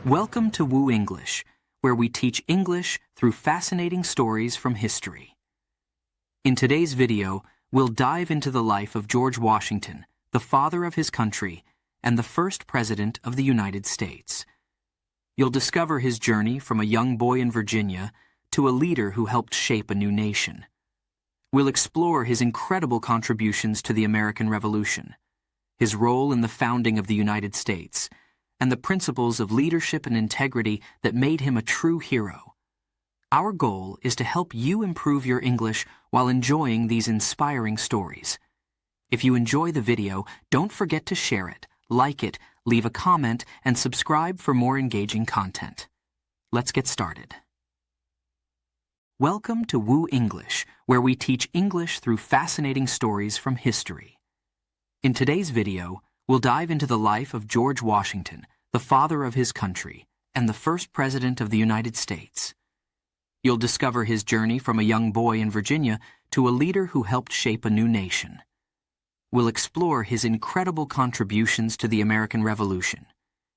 Welcome to Woo English, where we teach English through fascinating stories from history. In today's video, we'll dive into the life of George Washington, the father of his country, and the first president of the United States. You'll discover his journey from a young boy in Virginia to a leader who helped shape a new nation. We'll explore his incredible contributions to the American Revolution, his role in the founding of the United States, and the principles of leadership and integrity that made him a true hero. Our goal is to help you improve your English while enjoying these inspiring stories. If you enjoy the video, don't forget to share it, like it, leave a comment, and subscribe for more engaging content. Let's get started. Welcome to Woo English, where we teach English through fascinating stories from history. In today's video, we'll dive into the life of George Washington, the father of his country, and the first president of the United States. You'll discover his journey from a young boy in Virginia to a leader who helped shape a new nation. We'll explore his incredible contributions to the American Revolution,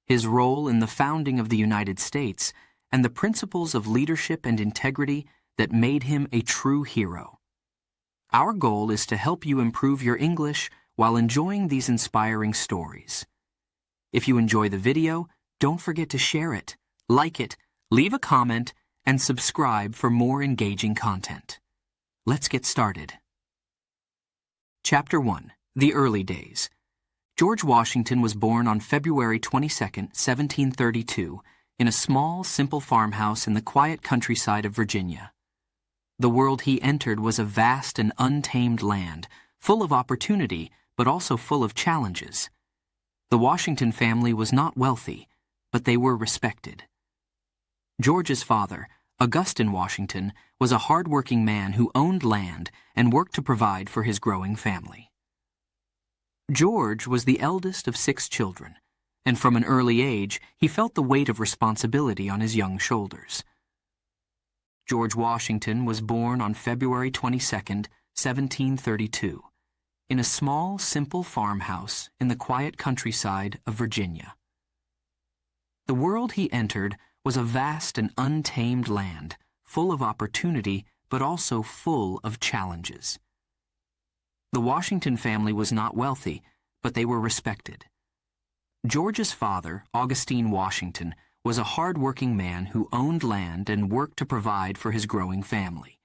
his role in the founding of the United States, and the principles of leadership and integrity that made him a true hero. Our goal is to help you improve your English while enjoying these inspiring stories. If you enjoy the video, don't forget to share it, like it, leave a comment, and subscribe for more engaging content. Let's get started. Chapter 1. The Early Days. George Washington was born on February 22, 1732, in a small, simple farmhouse in the quiet countryside of Virginia. The world he entered was a vast and untamed land, full of opportunity, but also full of challenges. The Washington family was not wealthy, but they were respected. George's father, Augustine Washington, was a hard-working man who owned land and worked to provide for his growing family. George was the eldest of 6 children, and from an early age he felt the weight of responsibility on his young shoulders. George Washington was born on February 22, 1732. In a small, simple farmhouse in the quiet countryside of Virginia. The world he entered was a vast and untamed land, full of opportunity, but also full of challenges. The Washington family was not wealthy, but they were respected. George's father, Augustine Washington, was a hard-working man who owned land and worked to provide for his growing family.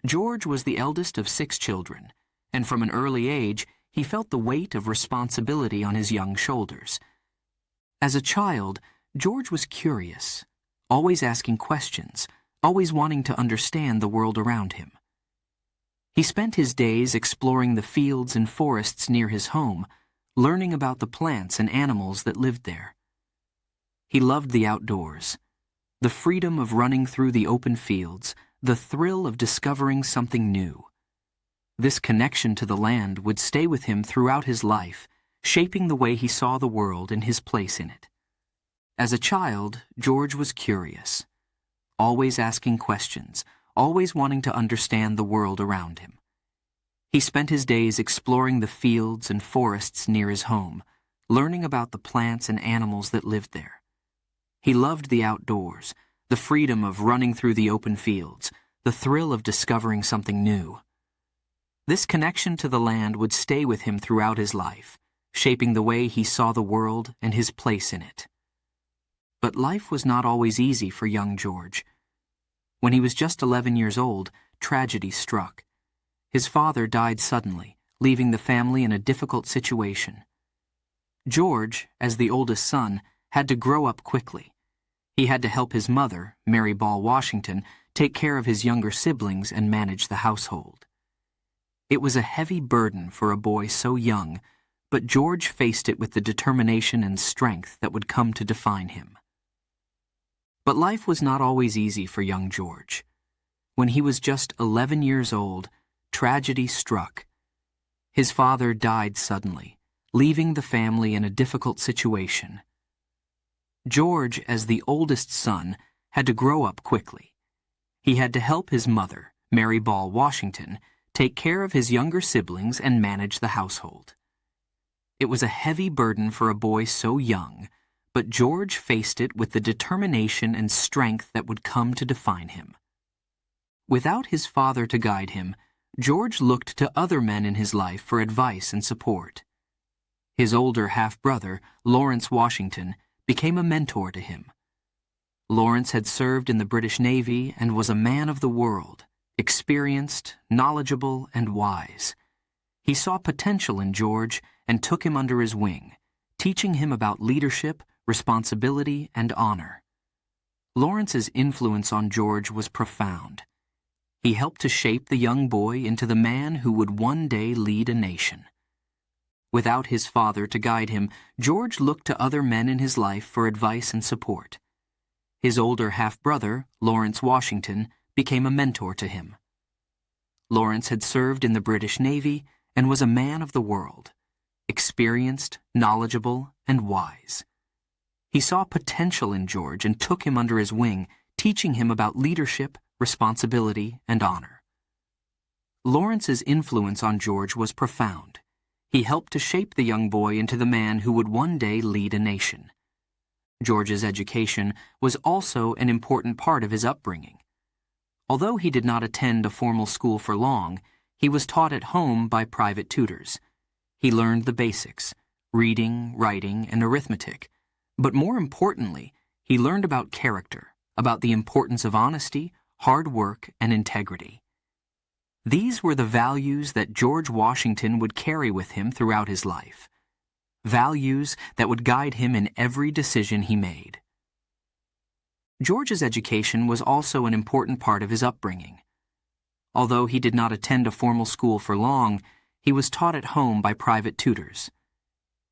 George was the eldest of 6 children, and from an early age, he felt the weight of responsibility on his young shoulders. As a child, George was curious, always asking questions, always wanting to understand the world around him. He spent his days exploring the fields and forests near his home, learning about the plants and animals that lived there. He loved the outdoors, the freedom of running through the open fields, the thrill of discovering something new. This connection to the land would stay with him throughout his life, shaping the way he saw the world and his place in it. As a child, George was curious, always asking questions, always wanting to understand the world around him. He spent his days exploring the fields and forests near his home, learning about the plants and animals that lived there. He loved the outdoors, the freedom of running through the open fields, the thrill of discovering something new. This connection to the land would stay with him throughout his life, shaping the way he saw the world and his place in it. But life was not always easy for young George. When he was just 11 years old, tragedy struck. His father died suddenly, leaving the family in a difficult situation. George, as the oldest son, had to grow up quickly. He had to help his mother, Mary Ball Washington, take care of his younger siblings and manage the household. It was a heavy burden for a boy so young, but George faced it with the determination and strength that would come to define him. But life was not always easy for young George. When he was just 11 years old, tragedy struck. His father died suddenly, leaving the family in a difficult situation. George, as the oldest son, had to grow up quickly. He had to help his mother, Mary Ball Washington, take care of his younger siblings and manage the household. It was a heavy burden for a boy so young, but George faced it with the determination and strength that would come to define him. Without his father to guide him, George looked to other men in his life for advice and support. His older half-brother, Lawrence Washington, became a mentor to him. Lawrence had served in the British Navy and was a man of the world, experienced, knowledgeable, and wise. He saw potential in George and took him under his wing, teaching him about leadership, responsibility, and honor. Lawrence's influence on George was profound. He helped to shape the young boy into the man who would one day lead a nation. Without his father to guide him, George looked to other men in his life for advice and support. His older half-brother, Lawrence Washington, became a mentor to him. Lawrence had served in the British Navy and was a man of the world, experienced, knowledgeable, and wise. He saw potential in George and took him under his wing, teaching him about leadership, responsibility, and honor. Lawrence's influence on George was profound. He helped to shape the young boy into the man who would one day lead a nation. George's education was also an important part of his upbringing. Although he did not attend a formal school for long, he was taught at home by private tutors. He learned the basics, reading, writing, and arithmetic. But more importantly, he learned about character, about the importance of honesty, hard work, and integrity. These were the values that George Washington would carry with him throughout his life. Values that would guide him in every decision he made. George's education was also an important part of his upbringing. Although he did not attend a formal school for long, he was taught at home by private tutors.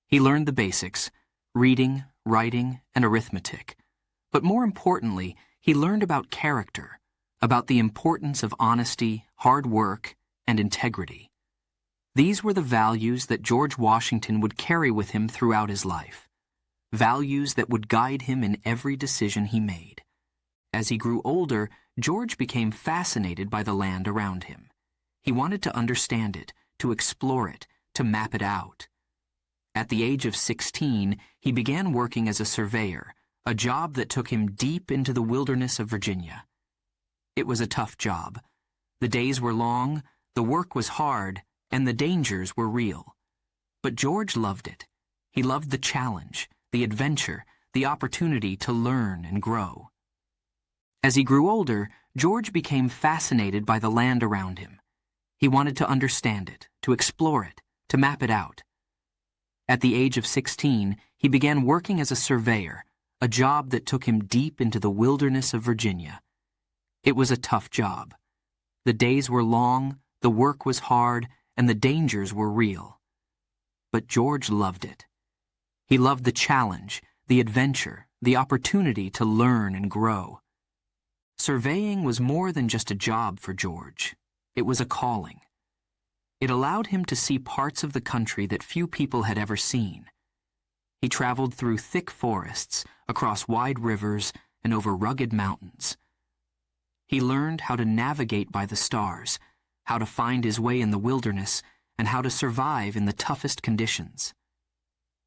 He learned the basics, reading, writing, and arithmetic. But more importantly, he learned about character, about the importance of honesty, hard work, and integrity. These were the values that George Washington would carry with him throughout his life. Values that would guide him in every decision he made. As he grew older, George became fascinated by the land around him. He wanted to understand it, to explore it, to map it out. At the age of 16, he began working as a surveyor, a job that took him deep into the wilderness of Virginia. It was a tough job. The days were long, the work was hard, and the dangers were real. But George loved it. He loved the challenge, the adventure, the opportunity to learn and grow. As he grew older, George became fascinated by the land around him. He wanted to understand it, to explore it, to map it out. At the age of 16, he began working as a surveyor, a job that took him deep into the wilderness of Virginia. It was a tough job. The days were long, the work was hard, and the dangers were real. But George loved it. He loved the challenge, the adventure, the opportunity to learn and grow. Surveying was more than just a job for George. It was a calling. It allowed him to see parts of the country that few people had ever seen. He traveled through thick forests, across wide rivers, and over rugged mountains. He learned how to navigate by the stars, how to find his way in the wilderness, and how to survive in the toughest conditions.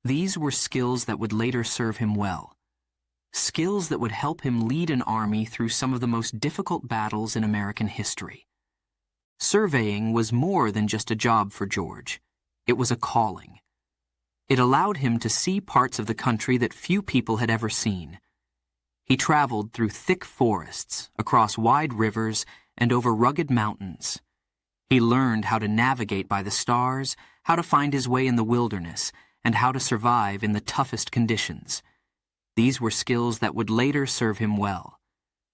These were skills that would later serve him well. Skills that would help him lead an army through some of the most difficult battles in American history. Surveying was more than just a job for George. It was a calling. It allowed him to see parts of the country that few people had ever seen. He traveled through thick forests, across wide rivers, and over rugged mountains. He learned how to navigate by the stars, how to find his way in the wilderness, and how to survive in the toughest conditions. These were skills that would later serve him well.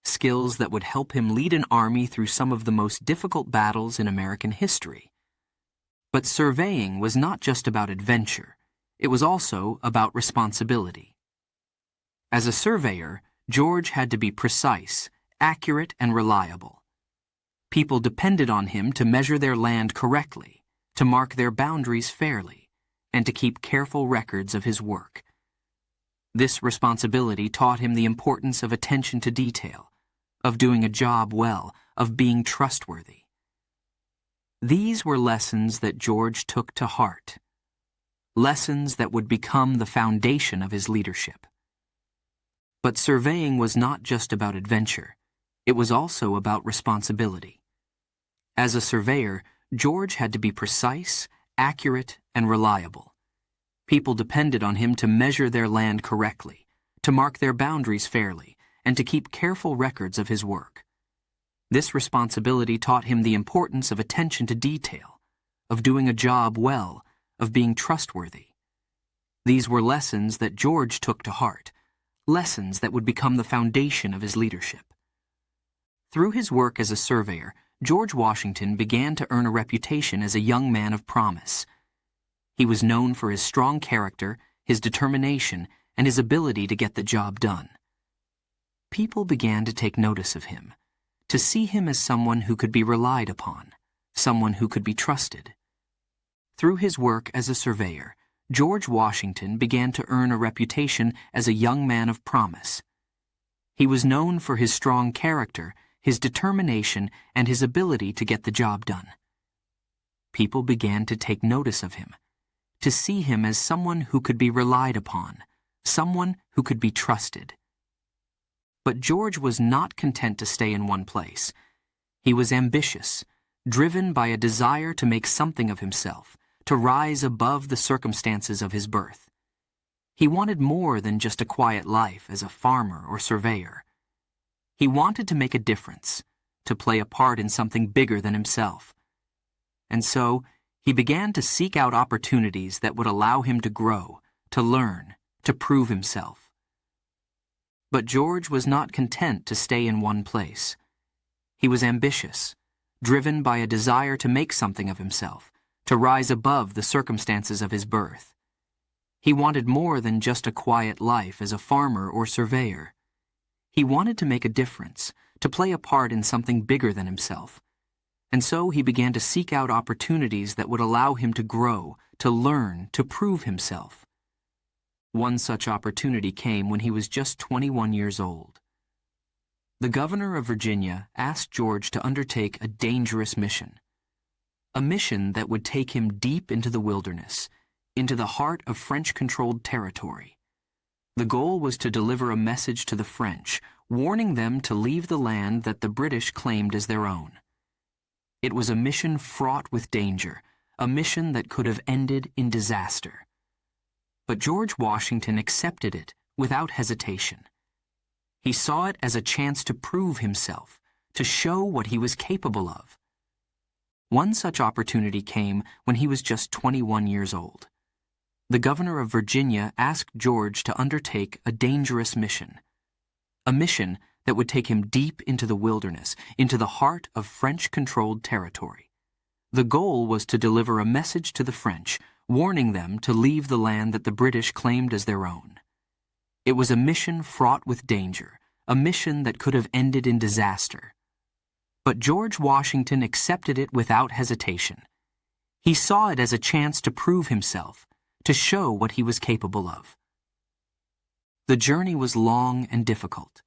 Skills that would help him lead an army through some of the most difficult battles in American history. But surveying was not just about adventure. It was also about responsibility. As a surveyor, George had to be precise, accurate, and reliable. People depended on him to measure their land correctly, to mark their boundaries fairly, and to keep careful records of his work. This responsibility taught him the importance of attention to detail, of doing a job well, of being trustworthy. These were lessons that George took to heart. Lessons that would become the foundation of his leadership. But surveying was not just about adventure. It was also about responsibility. As a surveyor, George had to be precise, accurate, and reliable. People depended on him to measure their land correctly, to mark their boundaries fairly, and to keep careful records of his work. This responsibility taught him the importance of attention to detail, of doing a job well, of being trustworthy. These were lessons that George took to heart, lessons that would become the foundation of his leadership. Through his work as a surveyor, George Washington began to earn a reputation as a young man of promise. He was known for his strong character, his determination, and his ability to get the job done. People began to take notice of him, to see him as someone who could be relied upon, someone who could be trusted. Through his work as a surveyor, George Washington began to earn a reputation as a young man of promise. He was known for his strong character, his determination, and his ability to get the job done. People began to take notice of him, to see him as someone who could be relied upon, someone who could be trusted. But George was not content to stay in one place. He was ambitious, driven by a desire to make something of himself, to rise above the circumstances of his birth. He wanted more than just a quiet life as a farmer or surveyor. He wanted to make a difference, to play a part in something bigger than himself. And so, he began to seek out opportunities that would allow him to grow, to learn, to prove himself. But George was not content to stay in one place. He was ambitious, driven by a desire to make something of himself, to rise above the circumstances of his birth. He wanted more than just a quiet life as a farmer or surveyor. He wanted to make a difference, to play a part in something bigger than himself. And so he began to seek out opportunities that would allow him to grow, to learn, to prove himself. One such opportunity came when he was just 21 years old. The governor of Virginia asked George to undertake a dangerous mission. A mission that would take him deep into the wilderness, into the heart of French-controlled territory. The goal was to deliver a message to the French, warning them to leave the land that the British claimed as their own. It was a mission fraught with danger, a mission that could have ended in disaster. But George Washington accepted it without hesitation. He saw it as a chance to prove himself, to show what he was capable of. One such opportunity came when he was just 21 years old. The governor of Virginia asked George to undertake a dangerous mission. A mission that would take him deep into the wilderness, into the heart of French-controlled territory. The goal was to deliver a message to the French, warning them to leave the land that the British claimed as their own. It was a mission fraught with danger, a mission that could have ended in disaster. But George Washington accepted it without hesitation. He saw it as a chance to prove himself, to show what he was capable of. The journey was long and difficult.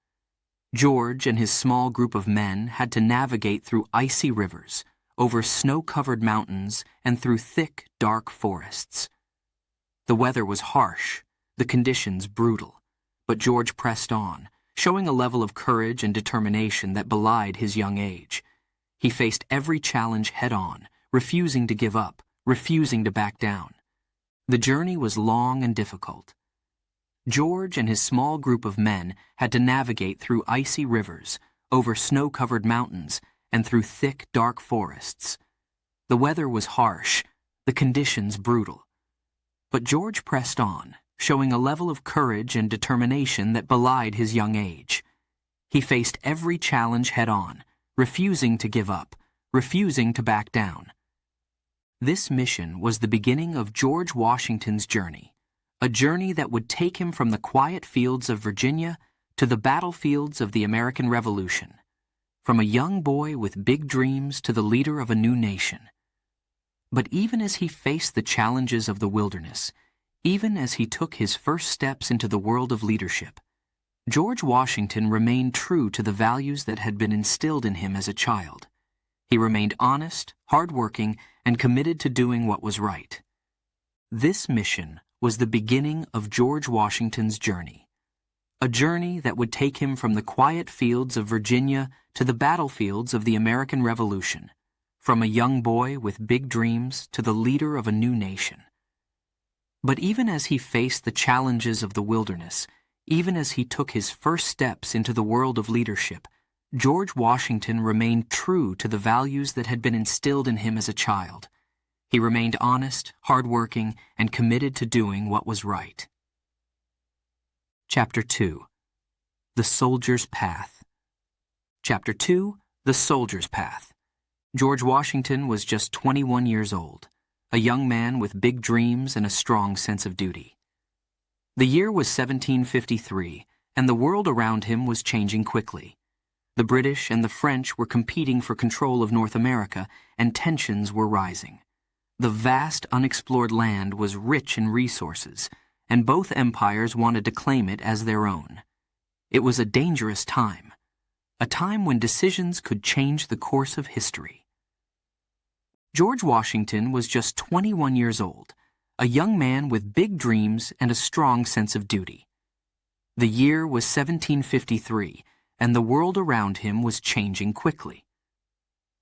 George and his small group of men had to navigate through icy rivers, over snow-covered mountains, and through thick, dark forests. The weather was harsh, the conditions brutal, but George pressed on, showing a level of courage and determination that belied his young age. He faced every challenge head-on, refusing to give up, refusing to back down. The journey was long and difficult. George and his small group of men had to navigate through icy rivers, over snow-covered mountains, and through thick, dark forests. The weather was harsh, the conditions brutal. But George pressed on, showing a level of courage and determination that belied his young age. He faced every challenge head-on, refusing to give up, refusing to back down. This mission was the beginning of George Washington's journey, a journey that would take him from the quiet fields of Virginia to the battlefields of the American Revolution, from a young boy with big dreams to the leader of a new nation. But even as he faced the challenges of the wilderness, even as he took his first steps into the world of leadership, George Washington remained true to the values that had been instilled in him as a child. He remained honest, hardworking, and committed to doing what was right. This mission was the beginning of George Washington's journey, a journey that would take him from the quiet fields of Virginia to the battlefields of the American Revolution, from a young boy with big dreams to the leader of a new nation. But even as he faced the challenges of the wilderness, even as he took his first steps into the world of leadership, George Washington remained true to the values that had been instilled in him as a child. He remained honest, hardworking, and committed to doing what was right. Chapter 2. The Soldier's Path. Chapter 2. The Soldier's Path. George Washington was just 21 years old, a young man with big dreams and a strong sense of duty. The year was 1753, and the world around him was changing quickly. The British and the French were competing for control of North America, and tensions were rising. The vast, unexplored land was rich in resources, and both empires wanted to claim it as their own. It was a dangerous time, a time when decisions could change the course of history. George Washington was just 21 years old, a young man with big dreams and a strong sense of duty. The year was 1753, and the world around him was changing quickly.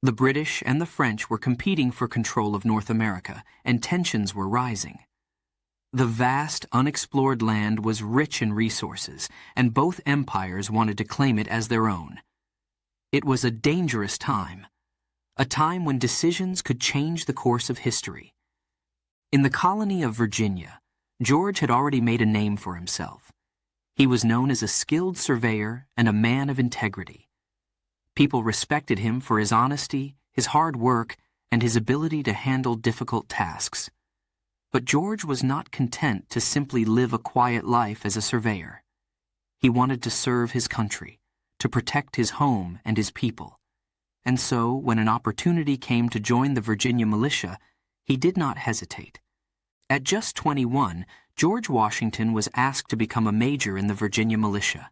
The British and the French were competing for control of North America, and tensions were rising. The vast, unexplored land was rich in resources, and both empires wanted to claim it as their own. It was a dangerous time, a time when decisions could change the course of history. In the colony of Virginia, George had already made a name for himself. He was known as a skilled surveyor and a man of integrity. People respected him for his honesty, his hard work, and his ability to handle difficult tasks. But George was not content to simply live a quiet life as a surveyor. He wanted to serve his country, to protect his home and his people. And so, when an opportunity came to join the Virginia militia, he did not hesitate. At just 21, George Washington was asked to become a major in the Virginia militia.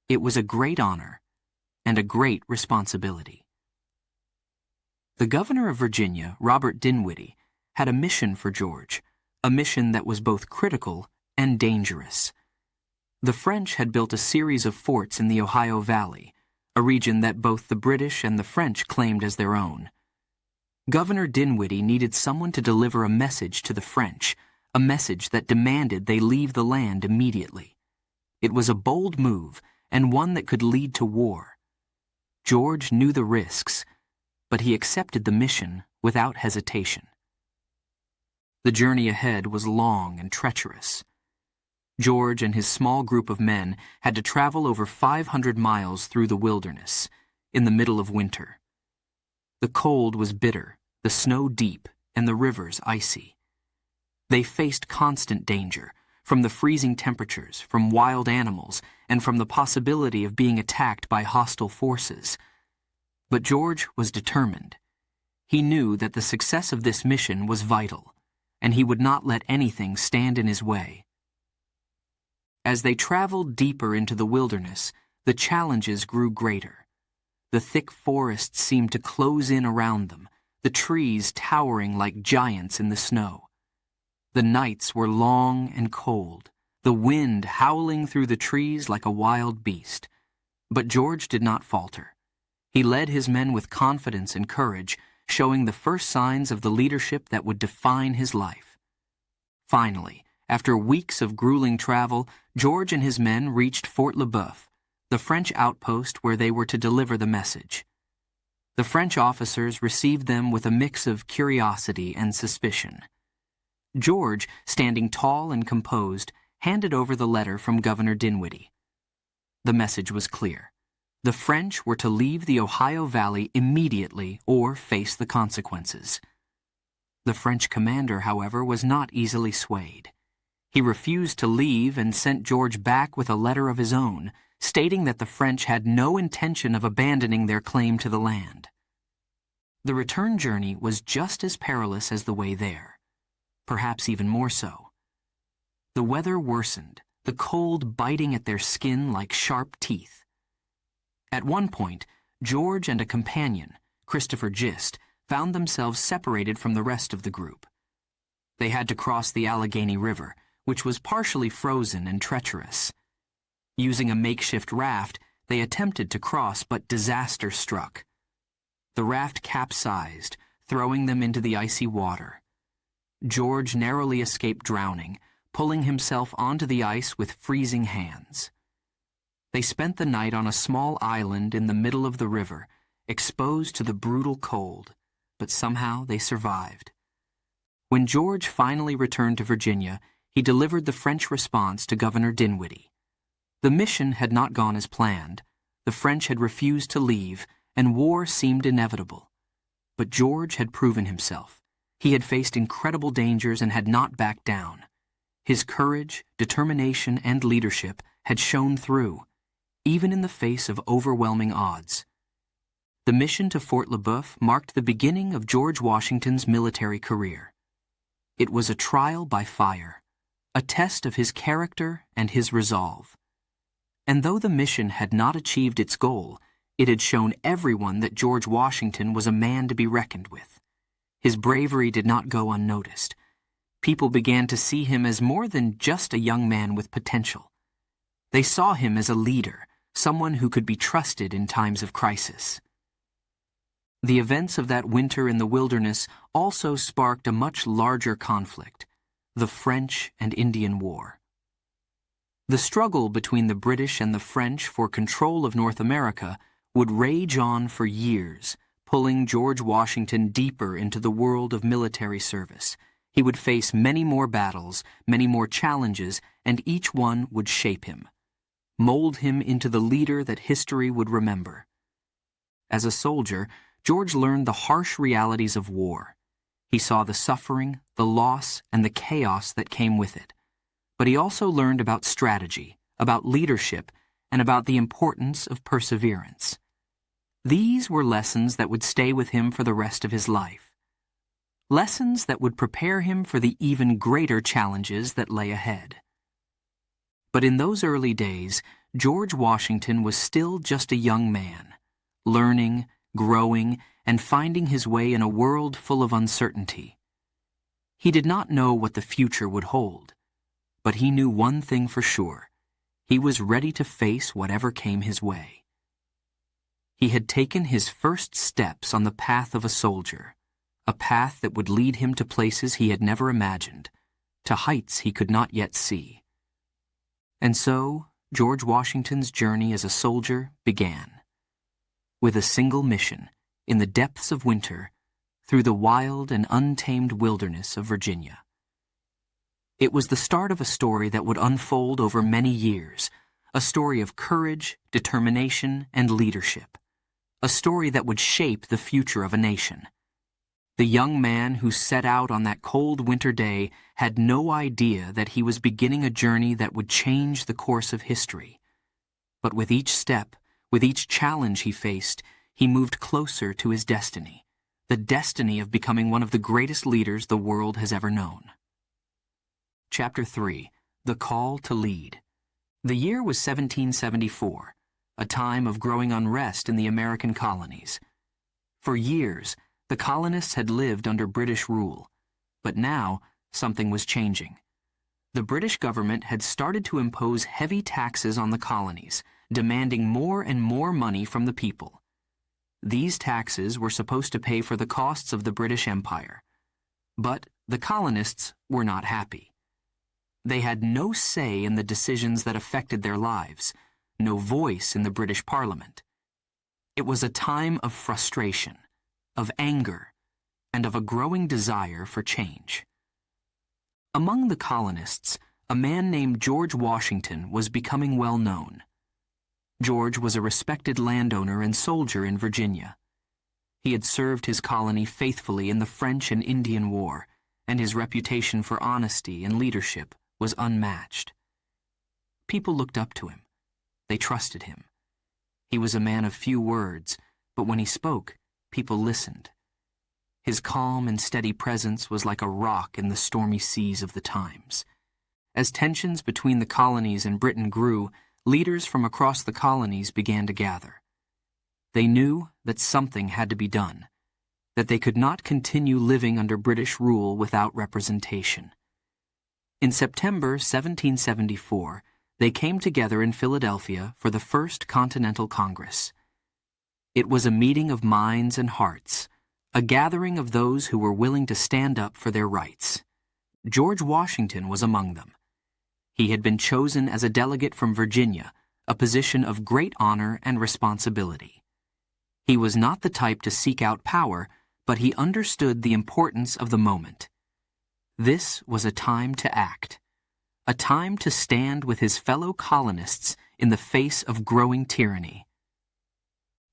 It was a great honor and a great responsibility. The governor of Virginia, Robert Dinwiddie, had a mission for George, a mission that was both critical and dangerous. The French had built a series of forts in the Ohio Valley, a region that both the British and the French claimed as their own. Governor Dinwiddie needed someone to deliver a message to the French, a message that demanded they leave the land immediately. It was a bold move, and one that could lead to war. George knew the risks, but he accepted the mission without hesitation. The journey ahead was long and treacherous. George and his small group of men had to travel over 500 miles through the wilderness, in the middle of winter. The cold was bitter, the snow deep, and the rivers icy. They faced constant danger, from the freezing temperatures, from wild animals, and from the possibility of being attacked by hostile forces. But George was determined. He knew that the success of this mission was vital, and he would not let anything stand in his way. As they traveled deeper into the wilderness, the challenges grew greater. The thick forests seemed to close in around them, the trees towering like giants in the snow. The nights were long and cold, the wind howling through the trees like a wild beast. But George did not falter. He led his men with confidence and courage, showing the first signs of the leadership that would define his life. Finally, after weeks of grueling travel, George and his men reached Fort Le Boeuf, the French outpost where they were to deliver the message. The French officers received them with a mix of curiosity and suspicion. George, standing tall and composed, handed over the letter from Governor Dinwiddie. The message was clear. The French were to leave the Ohio Valley immediately or face the consequences. The French commander, however, was not easily swayed. He refused to leave and sent George back with a letter of his own, stating that the French had no intention of abandoning their claim to the land. The return journey was just as perilous as the way there, perhaps even more so. The weather worsened, the cold biting at their skin like sharp teeth. At one point, George and a companion, Christopher Gist, found themselves separated from the rest of the group. They had to cross the Allegheny River, which was partially frozen and treacherous. Using a makeshift raft, they attempted to cross, but disaster struck. The raft capsized, throwing them into the icy water. George narrowly escaped drowning, pulling himself onto the ice with freezing hands. They spent the night on a small island in the middle of the river, exposed to the brutal cold, but somehow they survived. When George finally returned to Virginia, he delivered the French response to Governor Dinwiddie. The mission had not gone as planned. The French had refused to leave, and war seemed inevitable. But George had proven himself. He had faced incredible dangers and had not backed down. His courage, determination, and leadership had shone through, even in the face of overwhelming odds. The mission to Fort Le Boeuf marked the beginning of George Washington's military career. It was a trial by fire, a test of his character and his resolve. And though the mission had not achieved its goal, it had shown everyone that George Washington was a man to be reckoned with. His bravery did not go unnoticed. People began to see him as more than just a young man with potential. They saw him as a leader, someone who could be trusted in times of crisis. The events of that winter in the wilderness also sparked a much larger conflict, the French and Indian War. The struggle between the British and the French for control of North America would rage on for years, pulling George Washington deeper into the world of military service. He would face many more battles, many more challenges, and each one would shape him, mold him into the leader that history would remember. As a soldier, George learned the harsh realities of war. He saw the suffering, the loss, and the chaos that came with it. But he also learned about strategy, about leadership, and about the importance of perseverance. These were lessons that would stay with him for the rest of his life. Lessons that would prepare him for the even greater challenges that lay ahead. But in those early days, George Washington was still just a young man, learning, growing, and finding his way in a world full of uncertainty. He did not know what the future would hold, but he knew one thing for sure. He was ready to face whatever came his way. He had taken his first steps on the path of a soldier, a path that would lead him to places he had never imagined, to heights he could not yet see. And so, George Washington's journey as a soldier began. With a single mission, in the depths of winter, through the wild and untamed wilderness of Virginia. It was the start of a story that would unfold over many years, a story of courage, determination, and leadership, a story that would shape the future of a nation. The young man who set out on that cold winter day had no idea that he was beginning a journey that would change the course of history. But with each step, with each challenge he faced, he moved closer to his destiny, the destiny of becoming one of the greatest leaders the world has ever known. Chapter 3. The Call to Lead. The year was 1774, a time of growing unrest in the American colonies. For years, the colonists had lived under British rule, but now something was changing. The British government had started to impose heavy taxes on the colonies, demanding more and more money from the people. These taxes were supposed to pay for the costs of the British Empire. But the colonists were not happy. They had no say in the decisions that affected their lives, no voice in the British Parliament. It was a time of frustration, of anger, and of a growing desire for change. Among the colonists, a man named George Washington was becoming well known. George was a respected landowner and soldier in Virginia. He had served his colony faithfully in the French and Indian War, and his reputation for honesty and leadership was unmatched. People looked up to him. They trusted him. He was a man of few words, but when he spoke, people listened. His calm and steady presence was like a rock in the stormy seas of the times. As tensions between the colonies and Britain grew, leaders from across the colonies began to gather. They knew that something had to be done, that they could not continue living under British rule without representation. In September 1774, they came together in Philadelphia for the First Continental Congress. It was a meeting of minds and hearts, a gathering of those who were willing to stand up for their rights. George Washington was among them. He had been chosen as a delegate from Virginia, a position of great honor and responsibility. He was not the type to seek out power, but he understood the importance of the moment. This was a time to act, a time to stand with his fellow colonists in the face of growing tyranny.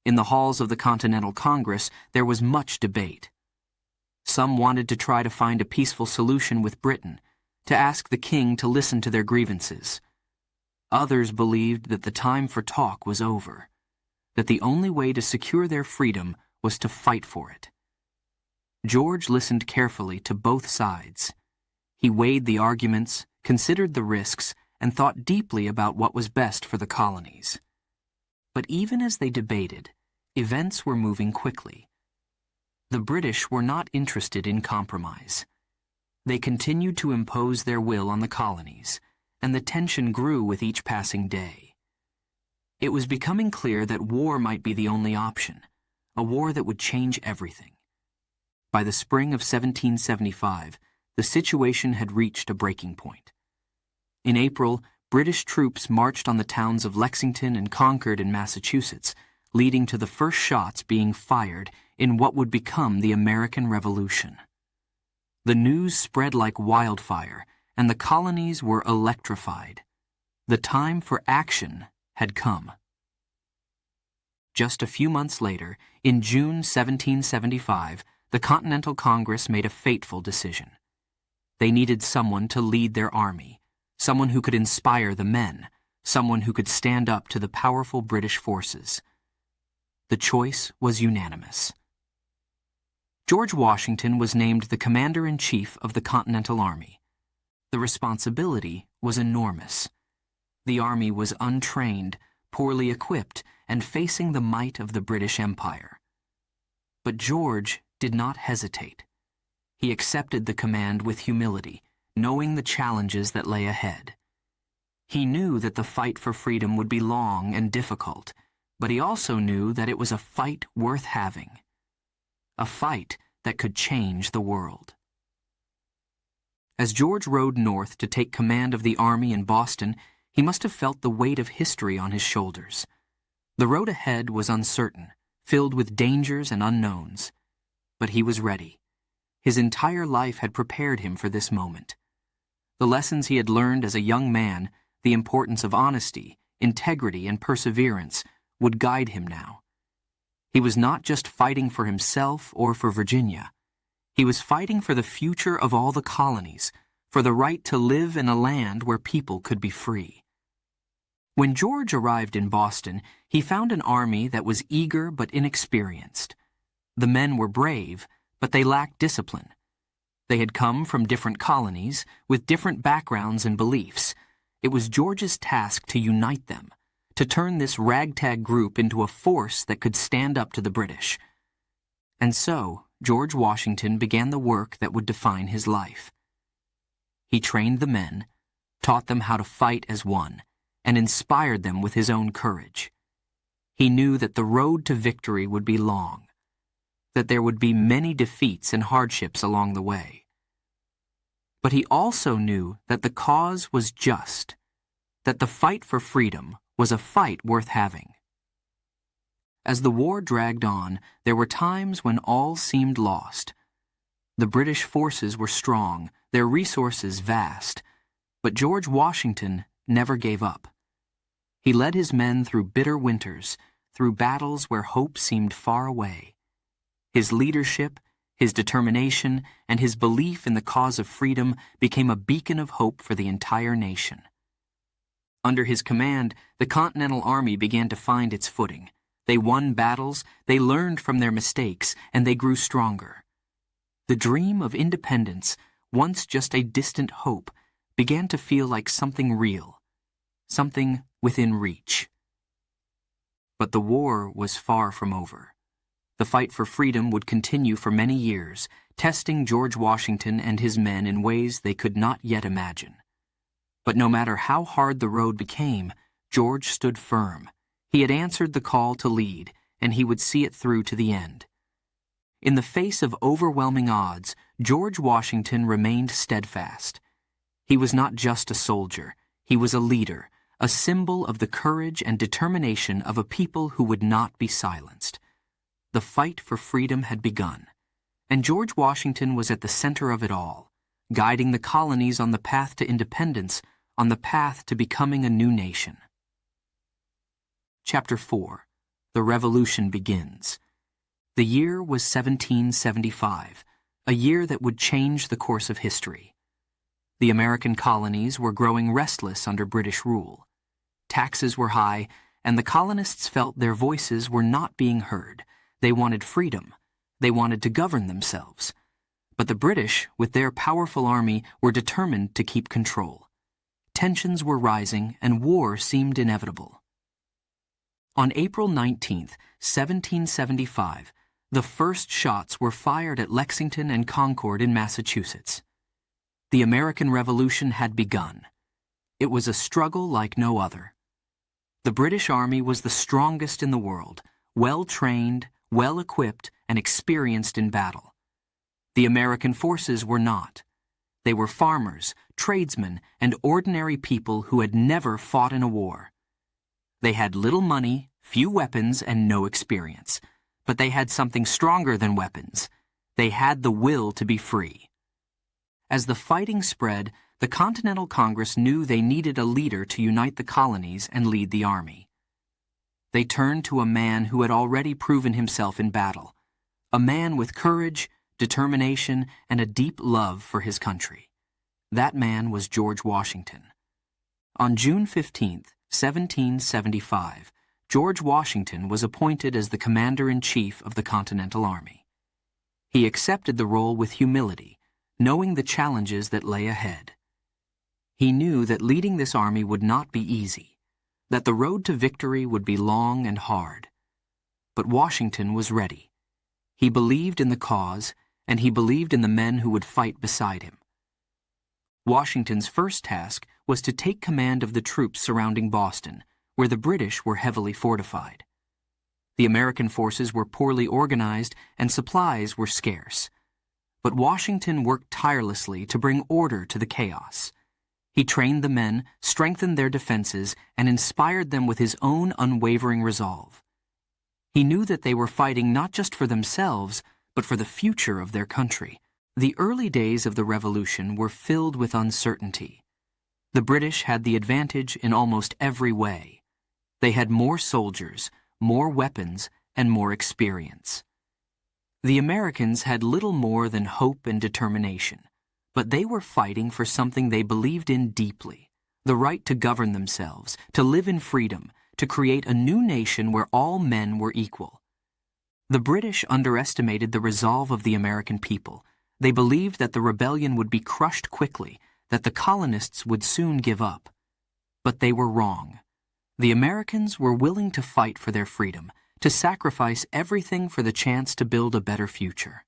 In the halls of the Continental Congress, there was much debate. Some wanted to try to find a peaceful solution with Britain, to ask the king to listen to their grievances. Others believed that the time for talk was over, that the only way to secure their freedom was to fight for it. George listened carefully to both sides. He weighed the arguments, considered the risks, and thought deeply about what was best for the colonies. But even as they debated, events were moving quickly. The British were not interested in compromise. They continued to impose their will on the colonies, and the tension grew with each passing day. It was becoming clear that war might be the only option, a war that would change everything. By the spring of 1775, the situation had reached a breaking point. In April, British troops marched on the towns of Lexington and Concord in Massachusetts, leading to the first shots being fired in what would become the American Revolution. The news spread like wildfire, and the colonies were electrified. The time for action had come. Just a few months later, in June 1775, the Continental Congress made a fateful decision. They needed someone to lead their army, someone who could inspire the men, someone who could stand up to the powerful British forces. The choice was unanimous. George Washington was named the Commander-in-Chief of the Continental Army. The responsibility was enormous. The army was untrained, poorly equipped, and facing the might of the British Empire. But George did not hesitate. He accepted the command with humility, knowing the challenges that lay ahead. He knew that the fight for freedom would be long and difficult, but he also knew that it was a fight worth having. A fight that could change the world. As George rode north to take command of the army in Boston, he must have felt the weight of history on his shoulders. The road ahead was uncertain, filled with dangers and unknowns. But he was ready. His entire life had prepared him for this moment. The lessons he had learned as a young man, the importance of honesty, integrity, and perseverance, would guide him now. He was not just fighting for himself or for Virginia. He was fighting for the future of all the colonies, for the right to live in a land where people could be free. When George arrived in Boston, he found an army that was eager but inexperienced. The men were brave, but they lacked discipline. They had come from different colonies, with different backgrounds and beliefs. It was George's task to unite them, to turn this ragtag group into a force that could stand up to the British. And so, George Washington began the work that would define his life. He trained the men, taught them how to fight as one, and inspired them with his own courage. He knew that the road to victory would be long, that there would be many defeats and hardships along the way. But he also knew that the cause was just, that the fight for freedom was a fight worth having. As the war dragged on, there were times when all seemed lost. The British forces were strong, their resources vast, but George Washington never gave up. He led his men through bitter winters, through battles where hope seemed far away. His leadership, his determination, and his belief in the cause of freedom became a beacon of hope for the entire nation. Under his command, the Continental Army began to find its footing. They won battles, they learned from their mistakes, and they grew stronger. The dream of independence, once just a distant hope, began to feel like something real, something within reach. But the war was far from over. The fight for freedom would continue for many years, testing George Washington and his men in ways they could not yet imagine. But no matter how hard the road became, George stood firm. He had answered the call to lead, and he would see it through to the end. In the face of overwhelming odds, George Washington remained steadfast. He was not just a soldier, he was a leader, a symbol of the courage and determination of a people who would not be silenced. The fight for freedom had begun, and George Washington was at the center of it all, guiding the colonies on the path to independence, on the path to becoming a new nation. Chapter 4. The Revolution Begins. The year was 1775, a year that would change the course of history. The American colonies were growing restless under British rule. Taxes were high, and the colonists felt their voices were not being heard. They wanted freedom. They wanted to govern themselves. But the British, with their powerful army, were determined to keep control. Tensions were rising, and war seemed inevitable. On April 19, 1775, the first shots were fired at Lexington and Concord in Massachusetts. The American Revolution had begun. It was a struggle like no other. The British Army was the strongest in the world, well-trained, well-equipped, and experienced in battle. The American forces were not. They were farmers, tradesmen, and ordinary people who had never fought in a war. They had little money, few weapons, and no experience. But they had something stronger than weapons. They had the will to be free. As the fighting spread, the Continental Congress knew they needed a leader to unite the colonies and lead the army. They turned to a man who had already proven himself in battle, a man with courage, determination, and a deep love for his country. That man was George Washington. On June 15, 1775, George Washington was appointed as the commander-in-chief of the Continental Army. He accepted the role with humility, knowing the challenges that lay ahead. He knew that leading this army would not be easy, that the road to victory would be long and hard. But Washington was ready. He believed in the cause, and he believed in the men who would fight beside him. Washington's first task was to take command of the troops surrounding Boston, where the British were heavily fortified. The American forces were poorly organized and supplies were scarce. But Washington worked tirelessly to bring order to the chaos. He trained the men, strengthened their defenses, and inspired them with his own unwavering resolve. He knew that they were fighting not just for themselves, but for the future of their country. The early days of the Revolution were filled with uncertainty. The British had the advantage in almost every way. They had more soldiers, more weapons, and more experience. The Americans had little more than hope and determination, but they were fighting for something they believed in deeply, the right to govern themselves, to live in freedom, to create a new nation where all men were equal. The British underestimated the resolve of the American people. They believed that the rebellion would be crushed quickly, that the colonists would soon give up. But they were wrong. The Americans were willing to fight for their freedom, to sacrifice everything for the chance to build a better future.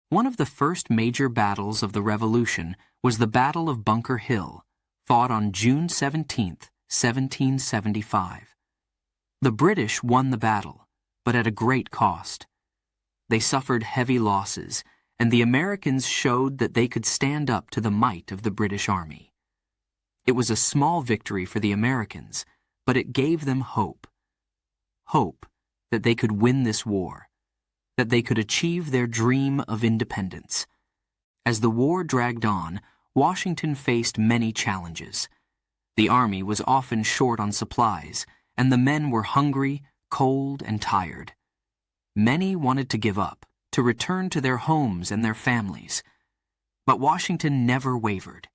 One of the first major battles of the Revolution was the Battle of Bunker Hill, fought on June 17, 1775. The British won the battle, but at a great cost. They suffered heavy losses, and the Americans showed that they could stand up to the might of the British Army. It was a small victory for the Americans, but it gave them hope. Hope that they could win this war, that they could achieve their dream of independence. As the war dragged on, Washington faced many challenges. The army was often short on supplies, and the men were hungry, cold, and tired. Many wanted to give up, to return to their homes and their families. But Washington never wavered.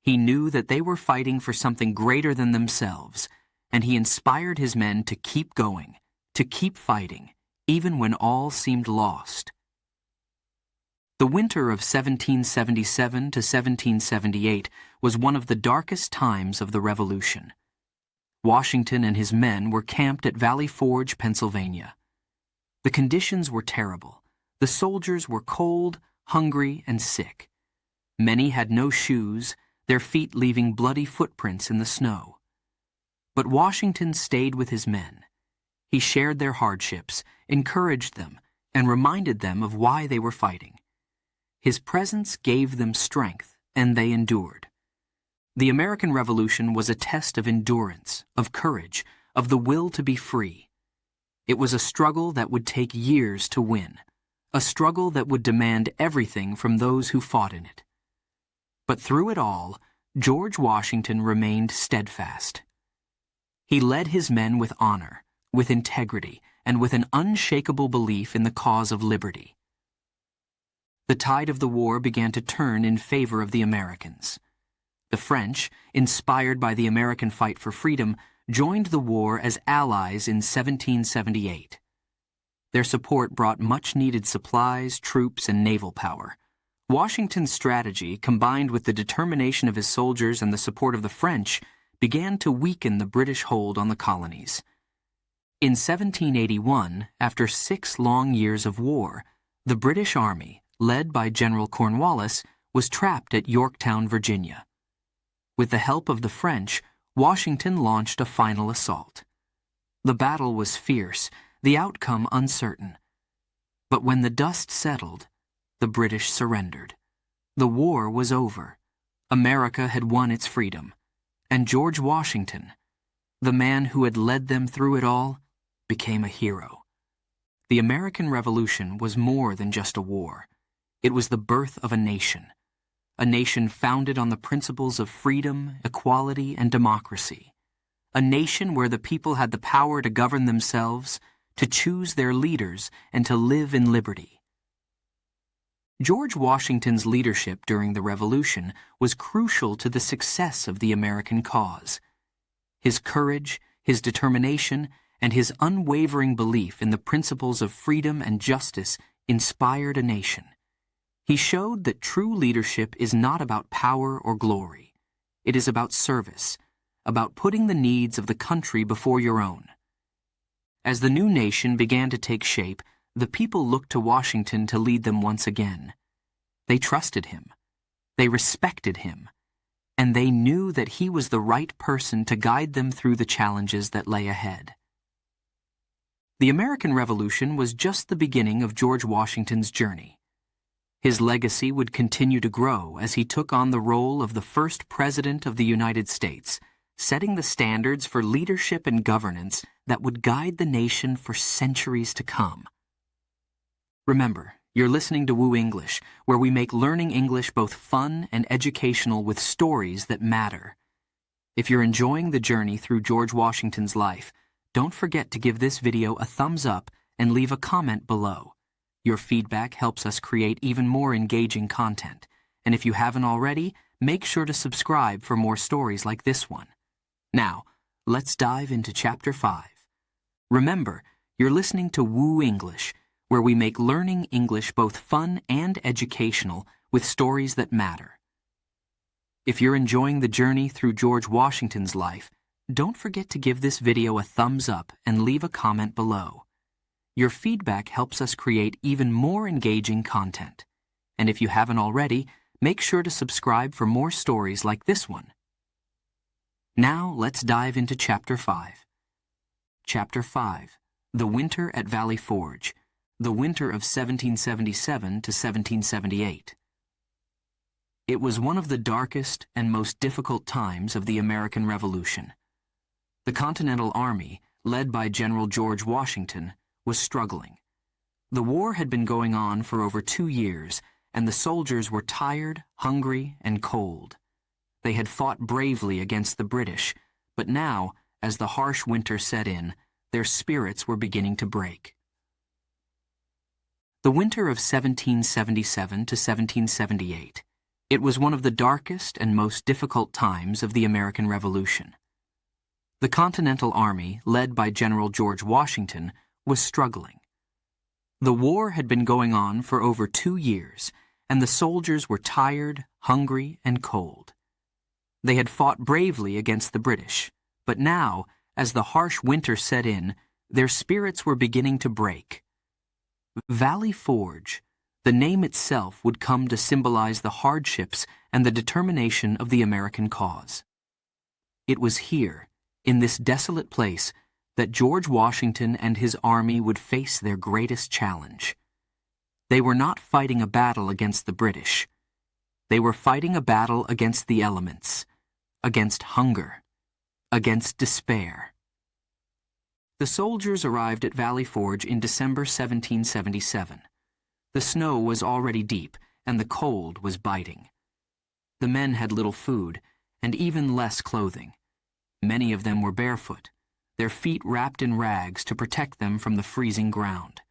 He knew that they were fighting for something greater than themselves, and he inspired his men to keep going, to keep fighting, even when all seemed lost. The winter of 1777 to 1778 was one of the darkest times of the Revolution. Washington and his men were camped at Valley Forge, Pennsylvania. The conditions were terrible. The soldiers were cold, hungry, and sick. Many had no shoes. their feet leaving bloody footprints in the snow. But Washington stayed with his men. He shared their hardships, encouraged them, and reminded them of why they were fighting. His presence gave them strength, and they endured. The American Revolution was a test of endurance, of courage, of the will to be free. It was a struggle that would take years to win, a struggle that would demand everything from those who fought in it. But through it all, George Washington remained steadfast. He led his men with honor, with integrity, and with an unshakable belief in the cause of liberty. The tide of the war began to turn in favor of the Americans. The French, inspired by the American fight for freedom, joined the war as allies in 1778. Their support brought much-needed supplies, troops, and naval power. Washington's strategy, combined with the determination of his soldiers and the support of the French, began to weaken the British hold on the colonies. In 1781, after 6 long years of war, the British Army, led by General Cornwallis, was trapped at Yorktown, Virginia. With the help of the French, Washington launched a final assault. The battle was fierce, the outcome uncertain. But when the dust settled, the British surrendered. The war was over. America had won its freedom. And George Washington, the man who had led them through it all, became a hero. The American Revolution was more than just a war. It was the birth of a nation founded on the principles of freedom, equality, and democracy, a nation where the people had the power to govern themselves, to choose their leaders, and to live in liberty. George Washington's leadership during the Revolution was crucial to the success of the American cause. His courage, his determination, and his unwavering belief in the principles of freedom and justice inspired a nation. He showed that true leadership is not about power or glory. It is about service, about putting the needs of the country before your own. As the new nation began to take shape, the people looked to Washington to lead them once again. They trusted him, they respected him, and they knew that he was the right person to guide them through the challenges that lay ahead. The American Revolution was just the beginning of George Washington's journey. His legacy would continue to grow as he took on the role of the first President of the United States, setting the standards for leadership and governance that would guide the nation for centuries to come. Remember, you're listening to Woo English, where we make learning English both fun and educational with stories that matter. If you're enjoying the journey through George Washington's life, don't forget to give this video a thumbs up and leave a comment below. Your feedback helps us create even more engaging content. And if you haven't already, make sure to subscribe for more stories like this one. Now, let's dive into Chapter 5. Remember, you're listening to Woo English, where we make learning English both fun and educational with stories that matter. If you're enjoying the journey through George Washington's life, don't forget to give this video a thumbs up and leave a comment below. Your feedback helps us create even more engaging content. And if you haven't already, make sure to subscribe for more stories like this one. Now let's dive into Chapter 5. Chapter 5. The Winter at Valley Forge. The winter of 1777 to 1778. It was one of the darkest and most difficult times of the American Revolution. The Continental Army, led by General George Washington, was struggling. The war had been going on for over 2 years, and the soldiers were tired, hungry, and cold. They had fought bravely against the British, but now, as the harsh winter set in, their spirits were beginning to break. The winter of 1777 to 1778. It was one of the darkest and most difficult times of the American Revolution. The Continental Army, led by General George Washington, was struggling. The war had been going on for over 2 years, and the soldiers were tired, hungry, and cold. They had fought bravely against the British, but now, as the harsh winter set in, their spirits were beginning to break. Valley Forge, The name itself would come to symbolize the hardships and the determination of the American cause. It was here, in this desolate place, that George Washington and his army would face their greatest challenge. They were not fighting a battle against the British. They were fighting a battle against the elements, against hunger, against despair. The soldiers arrived at Valley Forge in December 1777. The snow was already deep, and the cold was biting. The men had little food, and even less clothing. Many of them were barefoot, their feet wrapped in rags to protect them from the freezing ground.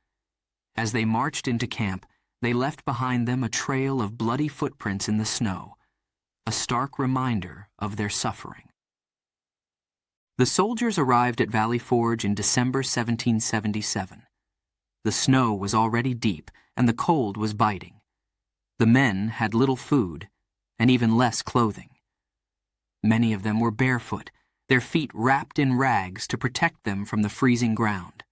As they marched into camp, they left behind them a trail of bloody footprints in the snow, a stark reminder of their suffering. The soldiers arrived at Valley Forge in December 1777. The snow was already deep, and the cold was biting. The men had little food, and even less clothing. Many of them were barefoot, their feet wrapped in rags to protect them from the freezing ground.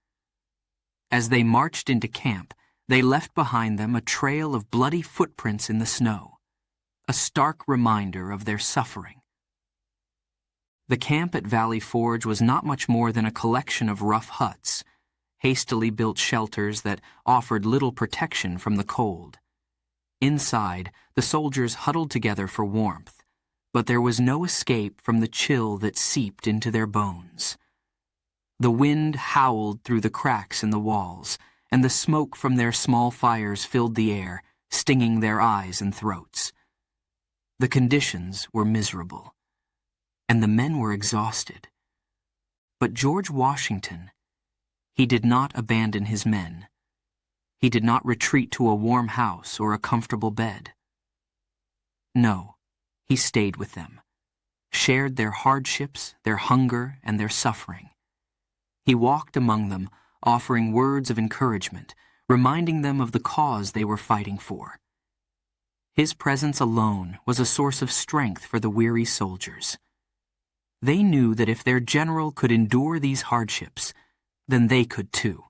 As they marched into camp, they left behind them a trail of bloody footprints in the snow, a stark reminder of their suffering. The camp at Valley Forge was not much more than a collection of rough huts, hastily built shelters that offered little protection from the cold. Inside, the soldiers huddled together for warmth, but there was no escape from the chill that seeped into their bones. The wind howled through the cracks in the walls, and the smoke from their small fires filled the air, stinging their eyes and throats. The conditions were miserable, and the men were exhausted. But George Washington, he did not abandon his men. He did not retreat to a warm house or a comfortable bed. No, he stayed with them, shared their hardships, their hunger, and their suffering. He walked among them, offering words of encouragement, reminding them of the cause they were fighting for. His presence alone was a source of strength for the weary soldiers. They knew that if their general could endure these hardships, then they could too.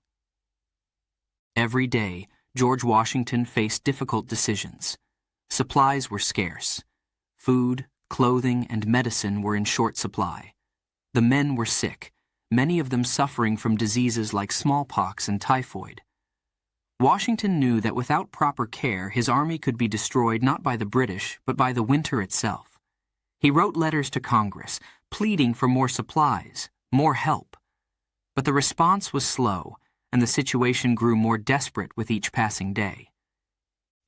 Every day, George Washington faced difficult decisions. Supplies were scarce. Food, clothing, and medicine were in short supply. The men were sick, many of them suffering from diseases like smallpox and typhoid. Washington knew that without proper care, his army could be destroyed not by the British, but by the winter itself. He wrote letters to Congress, pleading for more supplies, more help. But the response was slow, and the situation grew more desperate with each passing day.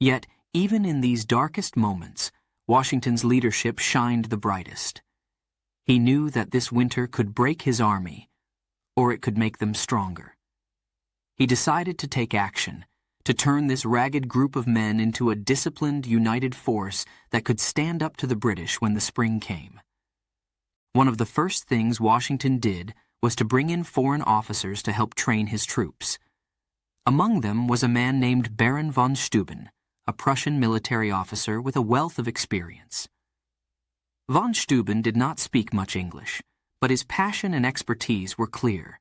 Yet, even in these darkest moments, Washington's leadership shined the brightest. He knew that this winter could break his army, or it could make them stronger. He decided to take action, to turn this ragged group of men into a disciplined, united force that could stand up to the British when the spring came. One of the first things Washington did was to bring in foreign officers to help train his troops. Among them was a man named Baron von Steuben, a Prussian military officer with a wealth of experience. Von Steuben did not speak much English, but his passion and expertise were clear.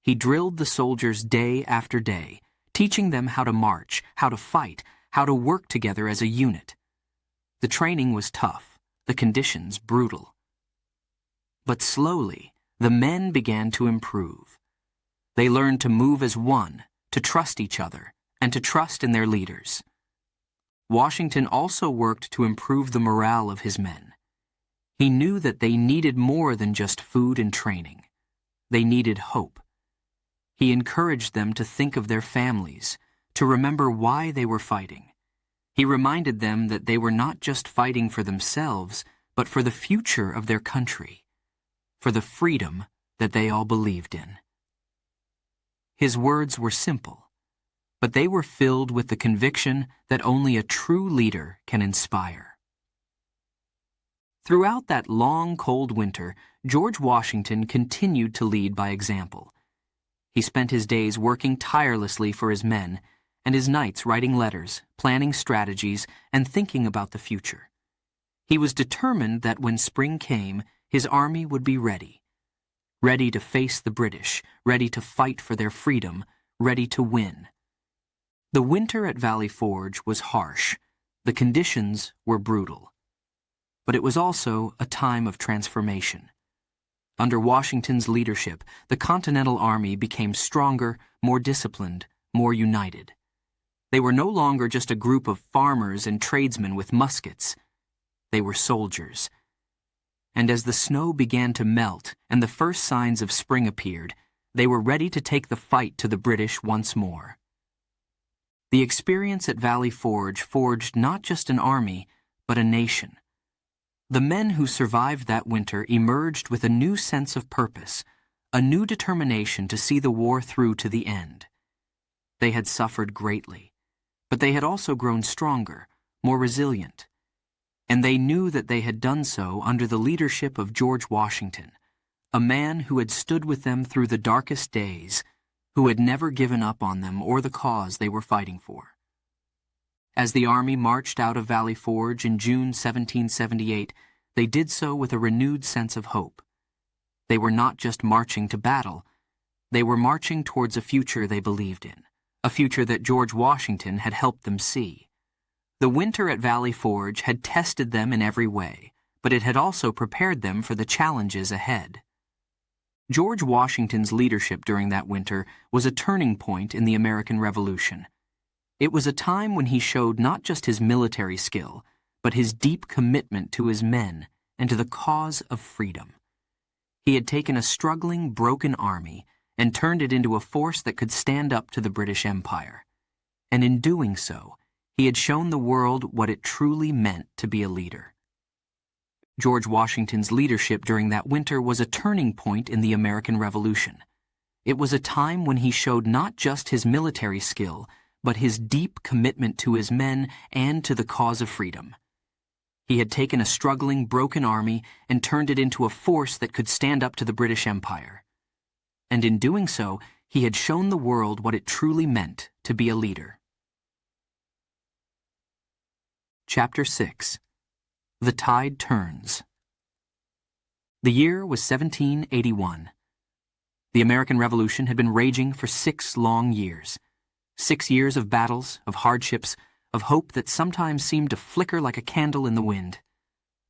He drilled the soldiers day after day, teaching them how to march, how to fight, how to work together as a unit. The training was tough, the conditions brutal. But slowly, the men began to improve. They learned to move as one, to trust each other, and to trust in their leaders. Washington also worked to improve the morale of his men. He knew that they needed more than just food and training. They needed hope. He encouraged them to think of their families, to remember why they were fighting. He reminded them that they were not just fighting for themselves, but for the future of their country, for the freedom that they all believed in. His words were simple, but they were filled with the conviction that only a true leader can inspire. Throughout that long, cold winter, George Washington continued to lead by example. He spent his days working tirelessly for his men, and his nights writing letters, planning strategies, and thinking about the future. He was determined that when spring came, his army would be ready to face the British, ready to fight for their freedom, ready to win. The winter at Valley Forge was harsh. The conditions were brutal. But it was also a time of transformation. Under Washington's leadership, the Continental Army became stronger, more disciplined, more united. They were no longer just a group of farmers and tradesmen with muskets. They were soldiers. And as the snow began to melt and the first signs of spring appeared, they were ready to take the fight to the British once more. The experience at Valley Forge forged not just an army, but a nation. The men who survived that winter emerged with a new sense of purpose, a new determination to see the war through to the end. They had suffered greatly, but they had also grown stronger, more resilient. And they knew that they had done so under the leadership of George Washington, a man who had stood with them through the darkest days, who had never given up on them or the cause they were fighting for. As the army marched out of Valley Forge in June 1778, they did so with a renewed sense of hope. They were not just marching to battle, they were marching towards a future they believed in, a future that George Washington had helped them see. The winter at Valley Forge had tested them in every way, but it had also prepared them for the challenges ahead. George Washington's leadership during that winter was a turning point in the American Revolution. It was a time when he showed not just his military skill, but his deep commitment to his men and to the cause of freedom. He had taken a struggling, broken army and turned it into a force that could stand up to the British Empire. And in doing so, he had shown the world what it truly meant to be a leader. George Washington's leadership during that winter was a turning point in the American Revolution. It was a time when he showed not just his military skill, but his deep commitment to his men and to the cause of freedom. He had taken a struggling, broken army and turned it into a force that could stand up to the British Empire. And in doing so, he had shown the world what it truly meant to be a leader. Chapter 6. The Tide Turns. The year was 1781. The American Revolution had been raging for 6 long years. 6 years of battles, of hardships, of hope that sometimes seemed to flicker like a candle in the wind.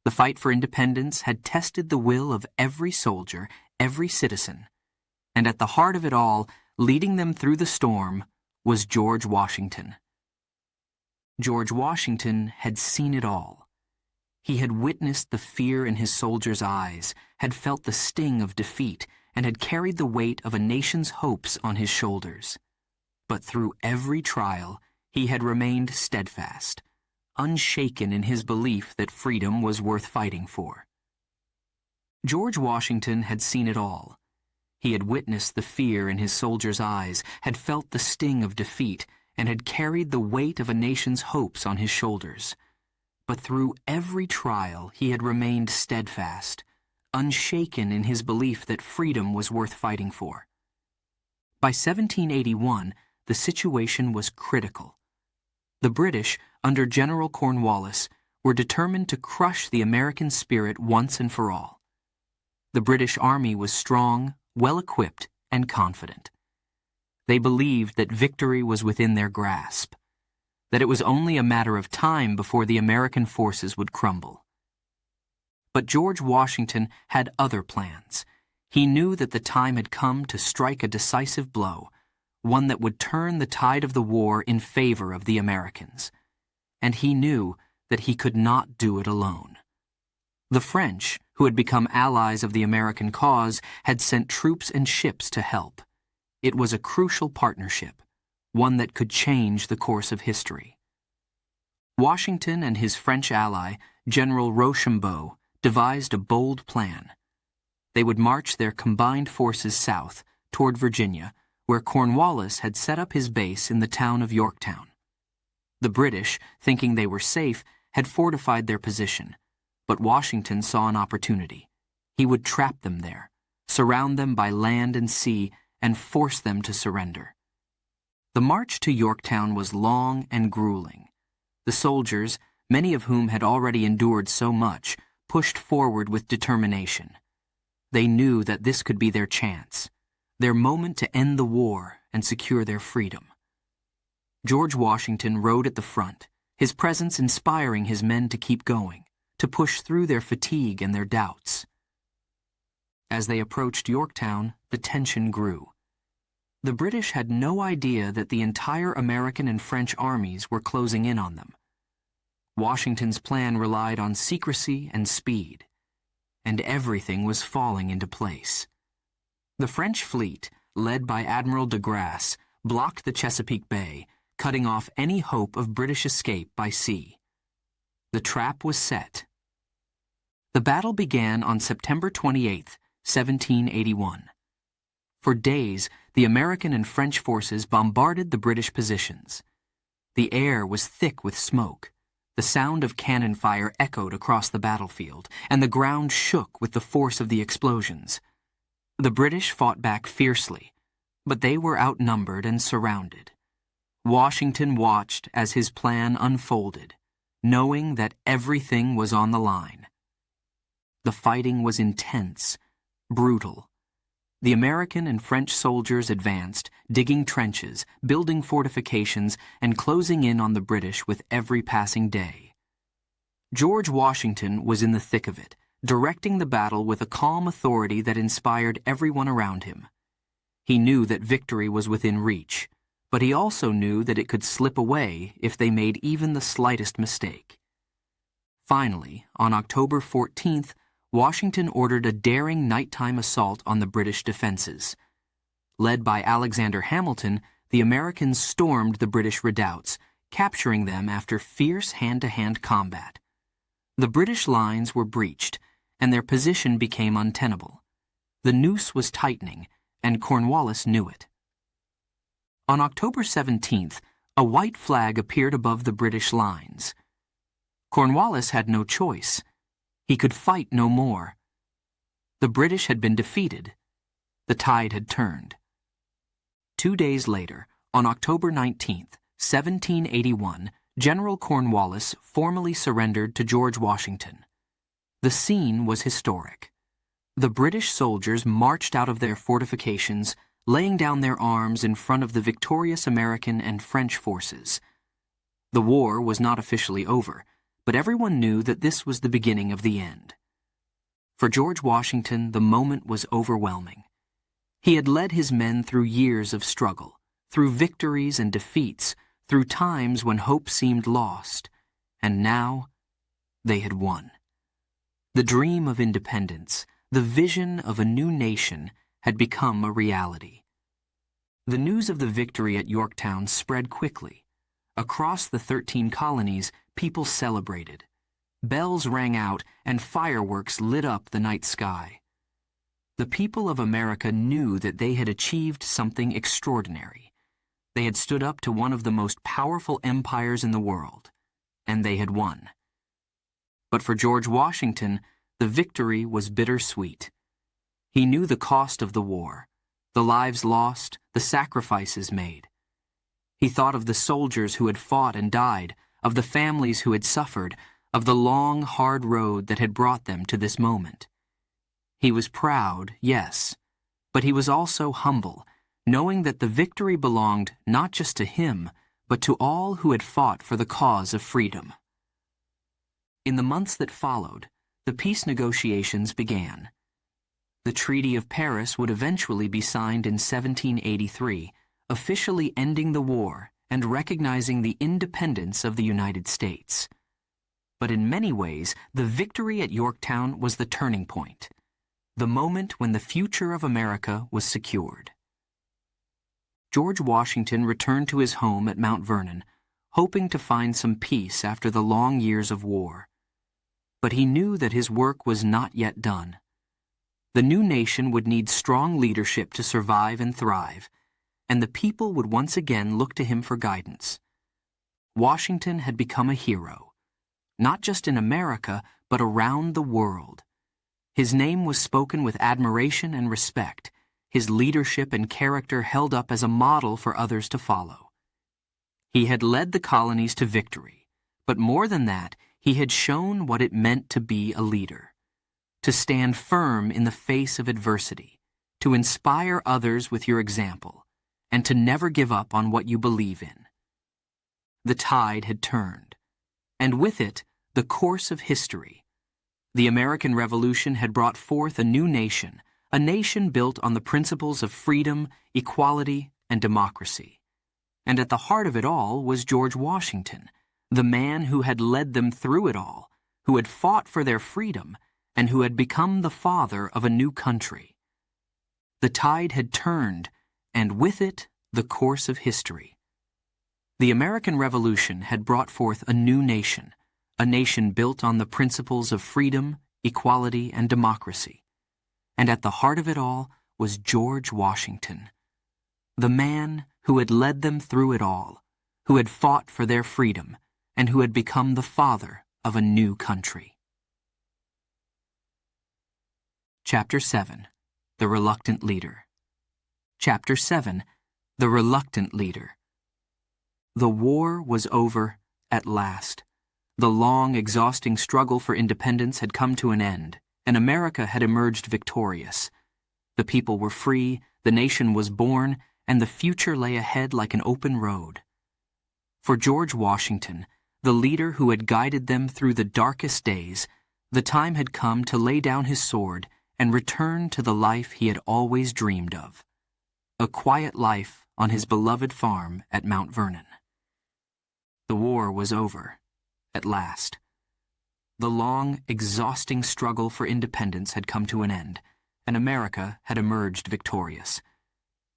The fight for independence had tested the will of every soldier, every citizen. And at the heart of it all, leading them through the storm, was George Washington. George Washington had seen it all. He had witnessed the fear in his soldiers' eyes, had felt the sting of defeat, and had carried the weight of a nation's hopes on his shoulders. But through every trial, he had remained steadfast, unshaken in his belief that freedom was worth fighting for. George Washington had seen it all. He had witnessed the fear in his soldiers' eyes, had felt the sting of defeat, and had carried the weight of a nation's hopes on his shoulders. But through every trial, he had remained steadfast, unshaken in his belief that freedom was worth fighting for. By 1781, the situation was critical. The British, under General Cornwallis, were determined to crush the American spirit once and for all. The British Army was strong, well-equipped, and confident. They believed that victory was within their grasp, that it was only a matter of time before the American forces would crumble. But George Washington had other plans. He knew that the time had come to strike a decisive blow, one that would turn the tide of the war in favor of the Americans. And he knew that he could not do it alone. The French, who had become allies of the American cause, had sent troops and ships to help. It was a crucial partnership, one that could change the course of history. Washington and his French ally, General Rochambeau, devised a bold plan. They would march their combined forces south, toward Virginia, where Cornwallis had set up his base in the town of Yorktown. The British, thinking they were safe, had fortified their position, but Washington saw an opportunity. He would trap them there, surround them by land and sea, and force them to surrender. The march to Yorktown was long and grueling. The soldiers, many of whom had already endured so much, pushed forward with determination. They knew that this could be their chance, their moment to end the war and secure their freedom. George Washington rode at the front, his presence inspiring his men to keep going, to push through their fatigue and their doubts. As they approached Yorktown, the tension grew. The British had no idea that the entire American and French armies were closing in on them. Washington's plan relied on secrecy and speed, and everything was falling into place. The French fleet, led by Admiral de Grasse, blocked the Chesapeake Bay, cutting off any hope of British escape by sea. The trap was set. The battle began on September 28, 1781. For days, the American and French forces bombarded the British positions. The air was thick with smoke. The sound of cannon fire echoed across the battlefield, and the ground shook with the force of the explosions. The British fought back fiercely, but they were outnumbered and surrounded. Washington watched as his plan unfolded, knowing that everything was on the line. The fighting was intense, brutal. The American and French soldiers advanced, digging trenches, building fortifications, and closing in on the British with every passing day. George Washington was in the thick of it, directing the battle with a calm authority that inspired everyone around him. He knew that victory was within reach, but he also knew that it could slip away if they made even the slightest mistake. Finally, on October 14th, Washington ordered a daring nighttime assault on the British defenses. Led by Alexander Hamilton, the Americans stormed the British redoubts, capturing them after fierce hand-to-hand combat. The British lines were breached, and their position became untenable. The noose was tightening, and Cornwallis knew it. On October 17th, a white flag appeared above the British lines. Cornwallis had no choice. He could fight no more. The British had been defeated. The tide had turned. 2 days later, on October 19th, 1781, General Cornwallis formally surrendered to George Washington. The scene was historic. The British soldiers marched out of their fortifications, laying down their arms in front of the victorious American and French forces. The war was not officially over, but everyone knew that this was the beginning of the end. For George Washington, the moment was overwhelming. He had led his men through years of struggle, through victories and defeats, through times when hope seemed lost, and now they had won. The dream of independence, the vision of a new nation, had become a reality. The news of the victory at Yorktown spread quickly. Across the 13 colonies, people celebrated. Bells rang out and fireworks lit up the night sky. The people of America knew that they had achieved something extraordinary. They had stood up to one of the most powerful empires in the world, and they had won. But for George Washington, the victory was bittersweet. He knew the cost of the war, the lives lost, the sacrifices made. He thought of the soldiers who had fought and died, of the families who had suffered, of the long, hard road that had brought them to this moment. He was proud, yes, but he was also humble, knowing that the victory belonged not just to him, but to all who had fought for the cause of freedom. In the months that followed, the peace negotiations began. The Treaty of Paris would eventually be signed in 1783, officially ending the war and recognizing the independence of the United States. But in many ways, the victory at Yorktown was the turning point, the moment when the future of America was secured. George Washington returned to his home at Mount Vernon, hoping to find some peace after the long years of war. But he knew that his work was not yet done. The new nation would need strong leadership to survive and thrive, and the people would once again look to him for guidance. Washington had become a hero, not just in America, but around the world. His name was spoken with admiration and respect, his leadership and character held up as a model for others to follow. He had led the colonies to victory, but more than that, he had shown what it meant to be a leader, to stand firm in the face of adversity, to inspire others with your example, and to never give up on what you believe in. The tide had turned, and with it, the course of history. The American Revolution had brought forth a new nation, a nation built on the principles of freedom, equality, and democracy. And at the heart of it all was George Washington, the man who had led them through it all, who had fought for their freedom, and who had become the father of a new country. The tide had turned, and with it, the course of history. The American Revolution had brought forth a new nation, a nation built on the principles of freedom, equality, and democracy. And at the heart of it all was George Washington, the man who had led them through it all, who had fought for their freedom, and who had become the father of a new country. Chapter 7. The Reluctant Leader. Chapter 7. The Reluctant Leader. The war was over at last. The long, exhausting struggle for independence had come to an end, and America had emerged victorious. The people were free, the nation was born, and the future lay ahead like an open road. For George Washington, the leader who had guided them through the darkest days, the time had come to lay down his sword and return to the life he had always dreamed of. A quiet life on his beloved farm at Mount Vernon. The war was over, at last. The long, exhausting struggle for independence had come to an end, and America had emerged victorious.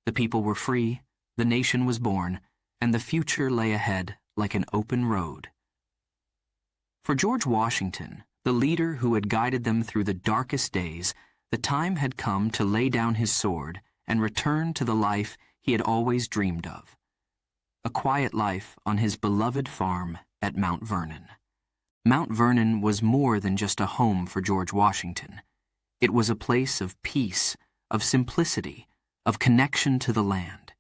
The people were free, the nation was born, and the future lay ahead like an open road. For George Washington, the leader who had guided them through the darkest days, the time had come to lay down his sword and return to the life he had always dreamed of. A quiet life on his beloved farm at Mount Vernon. Mount Vernon was more than just a home for George Washington. It was a place of peace, of simplicity, of connection to the land.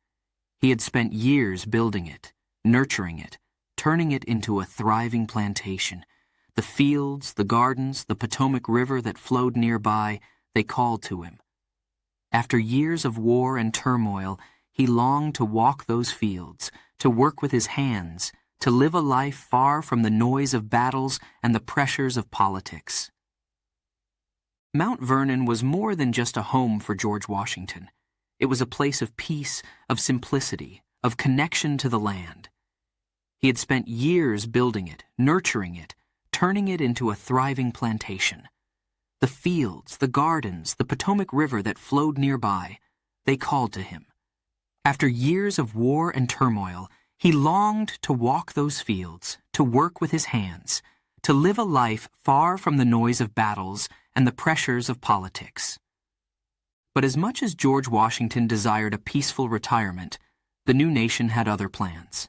He had spent years building it, nurturing it, turning it into a thriving plantation. The fields, the gardens, the Potomac River that flowed nearby, they called to him. After years of war and turmoil, he longed to walk those fields, to work with his hands, to live a life far from the noise of battles and the pressures of politics. Mount Vernon was more than just a home for George Washington. It was a place of peace, of simplicity, of connection to the land. He had spent years building it, nurturing it, turning it into a thriving plantation. The fields, the gardens, the Potomac River that flowed nearby, they called to him. After years of war and turmoil, he longed to walk those fields, to work with his hands, to live a life far from the noise of battles and the pressures of politics. But as much as George Washington desired a peaceful retirement, the new nation had other plans.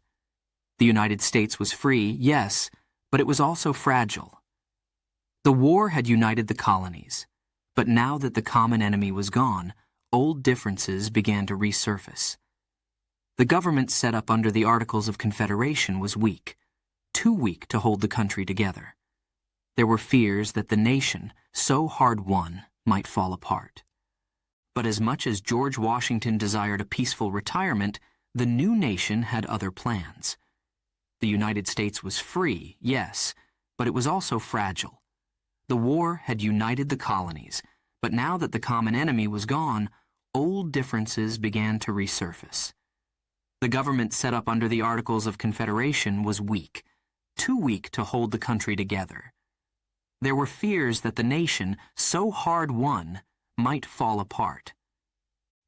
The United States was free, yes, but it was also fragile. The war had united the colonies, but now that the common enemy was gone, old differences began to resurface. The government set up under the Articles of Confederation was weak, too weak to hold the country together. There were fears that the nation, so hard won, might fall apart. But as much as George Washington desired a peaceful retirement, the new nation had other plans. The United States was free, yes, but it was also fragile. The war had united the colonies, but now that the common enemy was gone, old differences began to resurface. The government set up under the Articles of Confederation was weak, too weak to hold the country together. There were fears that the nation, so hard won, might fall apart.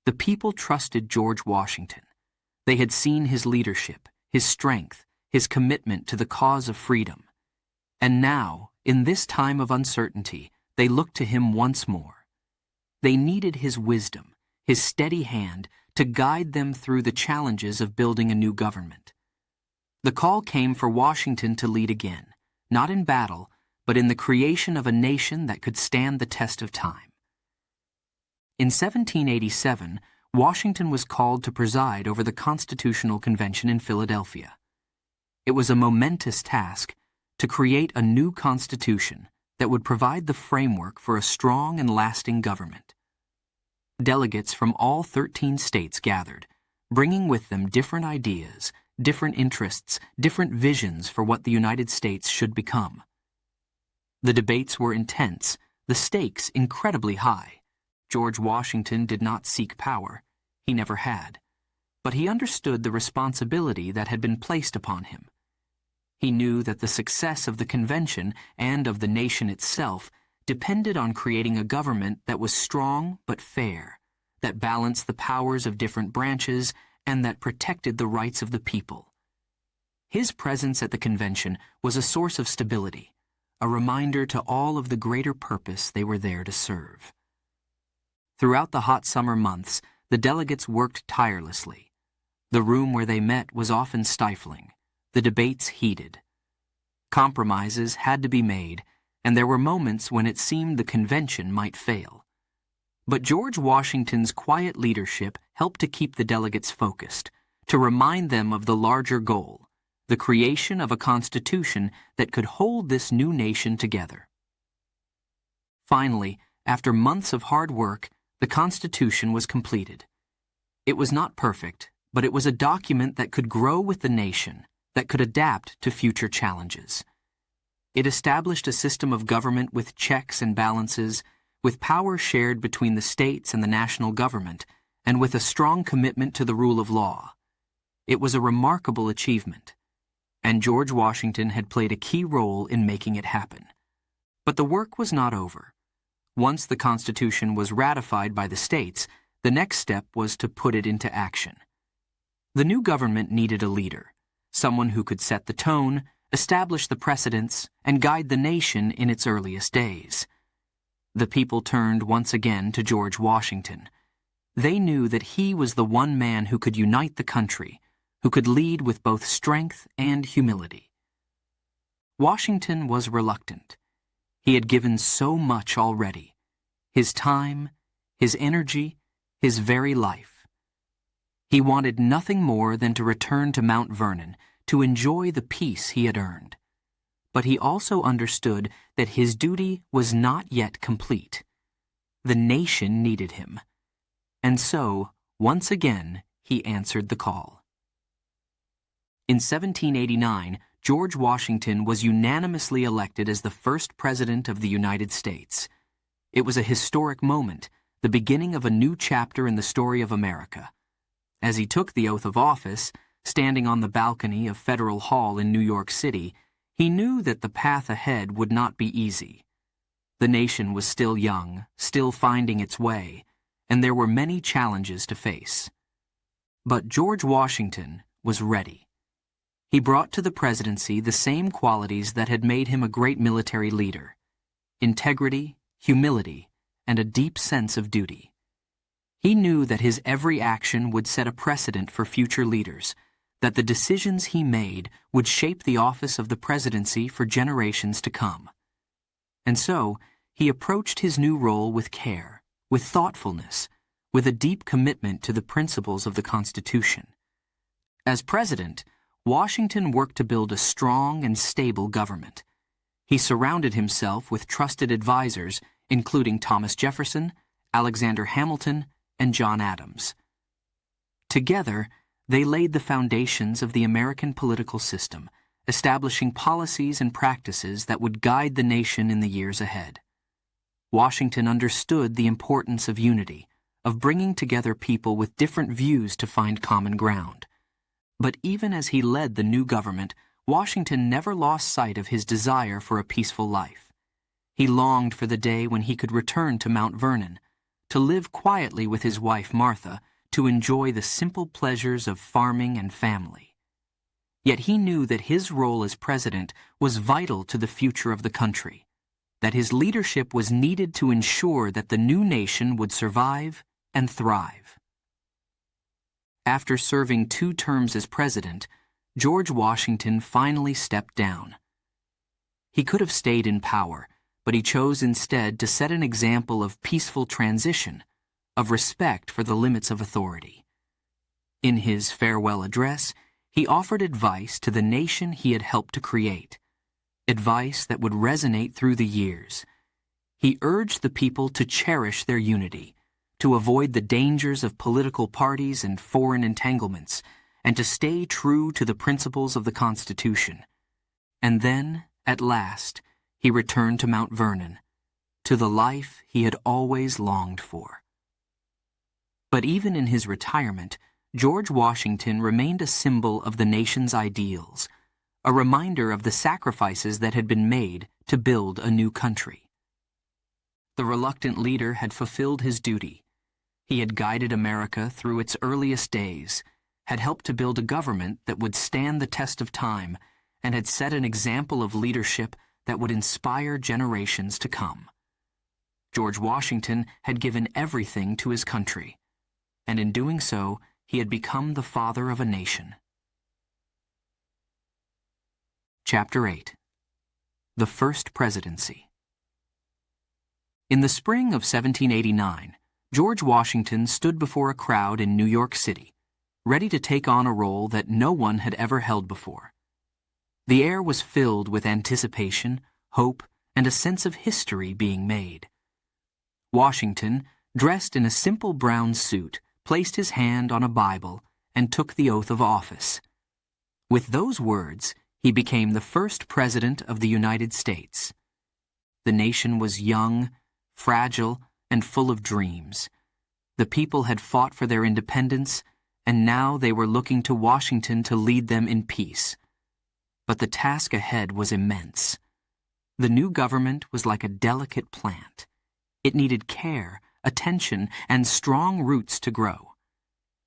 The people trusted George Washington. They had seen his leadership, his strength, his commitment to the cause of freedom. And now, in this time of uncertainty, they looked to him once more. They needed his wisdom, his steady hand, to guide them through the challenges of building a new government. The call came for Washington to lead again, not in battle, but in the creation of a nation that could stand the test of time. In 1787, Washington was called to preside over the Constitutional Convention in Philadelphia. It was a momentous task to create a new constitution that would provide the framework for a strong and lasting government. Delegates from all 13 states gathered, bringing with them different ideas, different interests, different visions for what the United States should become. The debates were intense, the stakes incredibly high. George Washington did not seek power. He never had. But he understood the responsibility that had been placed upon him. He knew that the success of the convention and of the nation itself depended on creating a government that was strong but fair, that balanced the powers of different branches, and that protected the rights of the people. His presence at the convention was a source of stability, a reminder to all of the greater purpose they were there to serve. Throughout the hot summer months, the delegates worked tirelessly. The room where they met was often stifling, the debates heated. Compromises had to be made, and there were moments when it seemed the convention might fail. But George Washington's quiet leadership helped to keep the delegates focused, to remind them of the larger goal, the creation of a constitution that could hold this new nation together. Finally, after months of hard work, the Constitution was completed. It was not perfect, but it was a document that could grow with the nation, that could adapt to future challenges. It established a system of government with checks and balances, with power shared between the states and the national government, and with a strong commitment to the rule of law. It was a remarkable achievement, and George Washington had played a key role in making it happen. But the work was not over. Once the Constitution was ratified by the states, the next step was to put it into action. The new government needed a leader, someone who could set the tone, establish the precedents, and guide the nation in its earliest days. The people turned once again to George Washington. They knew that he was the one man who could unite the country, who could lead with both strength and humility. Washington was reluctant. He had given so much already: his time, his energy, his very life. He wanted nothing more than to return to Mount Vernon, to enjoy the peace he had earned. But he also understood that his duty was not yet complete. The nation needed him. And so, once again, he answered the call. In 1789, George Washington was unanimously elected as the first president of the United States. It was a historic moment, the beginning of a new chapter in the story of America. As he took the oath of office, standing on the balcony of Federal Hall in New York City, he knew that the path ahead would not be easy. The nation was still young, still finding its way, and there were many challenges to face. But George Washington was ready. He brought to the presidency the same qualities that had made him a great military leader: integrity, humility, and a deep sense of duty. He knew that his every action would set a precedent for future leaders, that the decisions he made would shape the office of the presidency for generations to come. And so, he approached his new role with care, with thoughtfulness, with a deep commitment to the principles of the Constitution. As president, Washington worked to build a strong and stable government. He surrounded himself with trusted advisors, including Thomas Jefferson, Alexander Hamilton, and John Adams. Together, they laid the foundations of the American political system, establishing policies and practices that would guide the nation in the years ahead. Washington understood the importance of unity, of bringing together people with different views to find common ground. But even as he led the new government, Washington never lost sight of his desire for a peaceful life. He longed for the day when he could return to Mount Vernon, to live quietly with his wife Martha, to enjoy the simple pleasures of farming and family. Yet he knew that his role as president was vital to the future of the country, that his leadership was needed to ensure that the new nation would survive and thrive. After serving 2 terms as president, George Washington finally stepped down. He could have stayed in power, but he chose instead to set an example of peaceful transition, of respect for the limits of authority. In his farewell address, he offered advice to the nation he had helped to create, advice that would resonate through the years. He urged the people to cherish their unity, to avoid the dangers of political parties and foreign entanglements, and to stay true to the principles of the Constitution. And then, at last, he returned to Mount Vernon, to the life he had always longed for. But even in his retirement, George Washington remained a symbol of the nation's ideals, a reminder of the sacrifices that had been made to build a new country. The reluctant leader had fulfilled his duty. He had guided America through its earliest days, had helped to build a government that would stand the test of time, and had set an example of leadership that would inspire generations to come. George Washington had given everything to his country, and in doing so, he had become the father of a nation. Chapter 8. The First Presidency. In the spring of 1789, George Washington stood before a crowd in New York City, ready to take on a role that no one had ever held before. The air was filled with anticipation, hope, and a sense of history being made. Washington, dressed in a simple brown suit, placed his hand on a Bible and took the oath of office. With those words, he became the first president of the United States. The nation was young, fragile, and full of dreams. The people had fought for their independence, and now they were looking to Washington to lead them in peace. But the task ahead was immense. The new government was like a delicate plant. It needed care, attention, and strong roots to grow.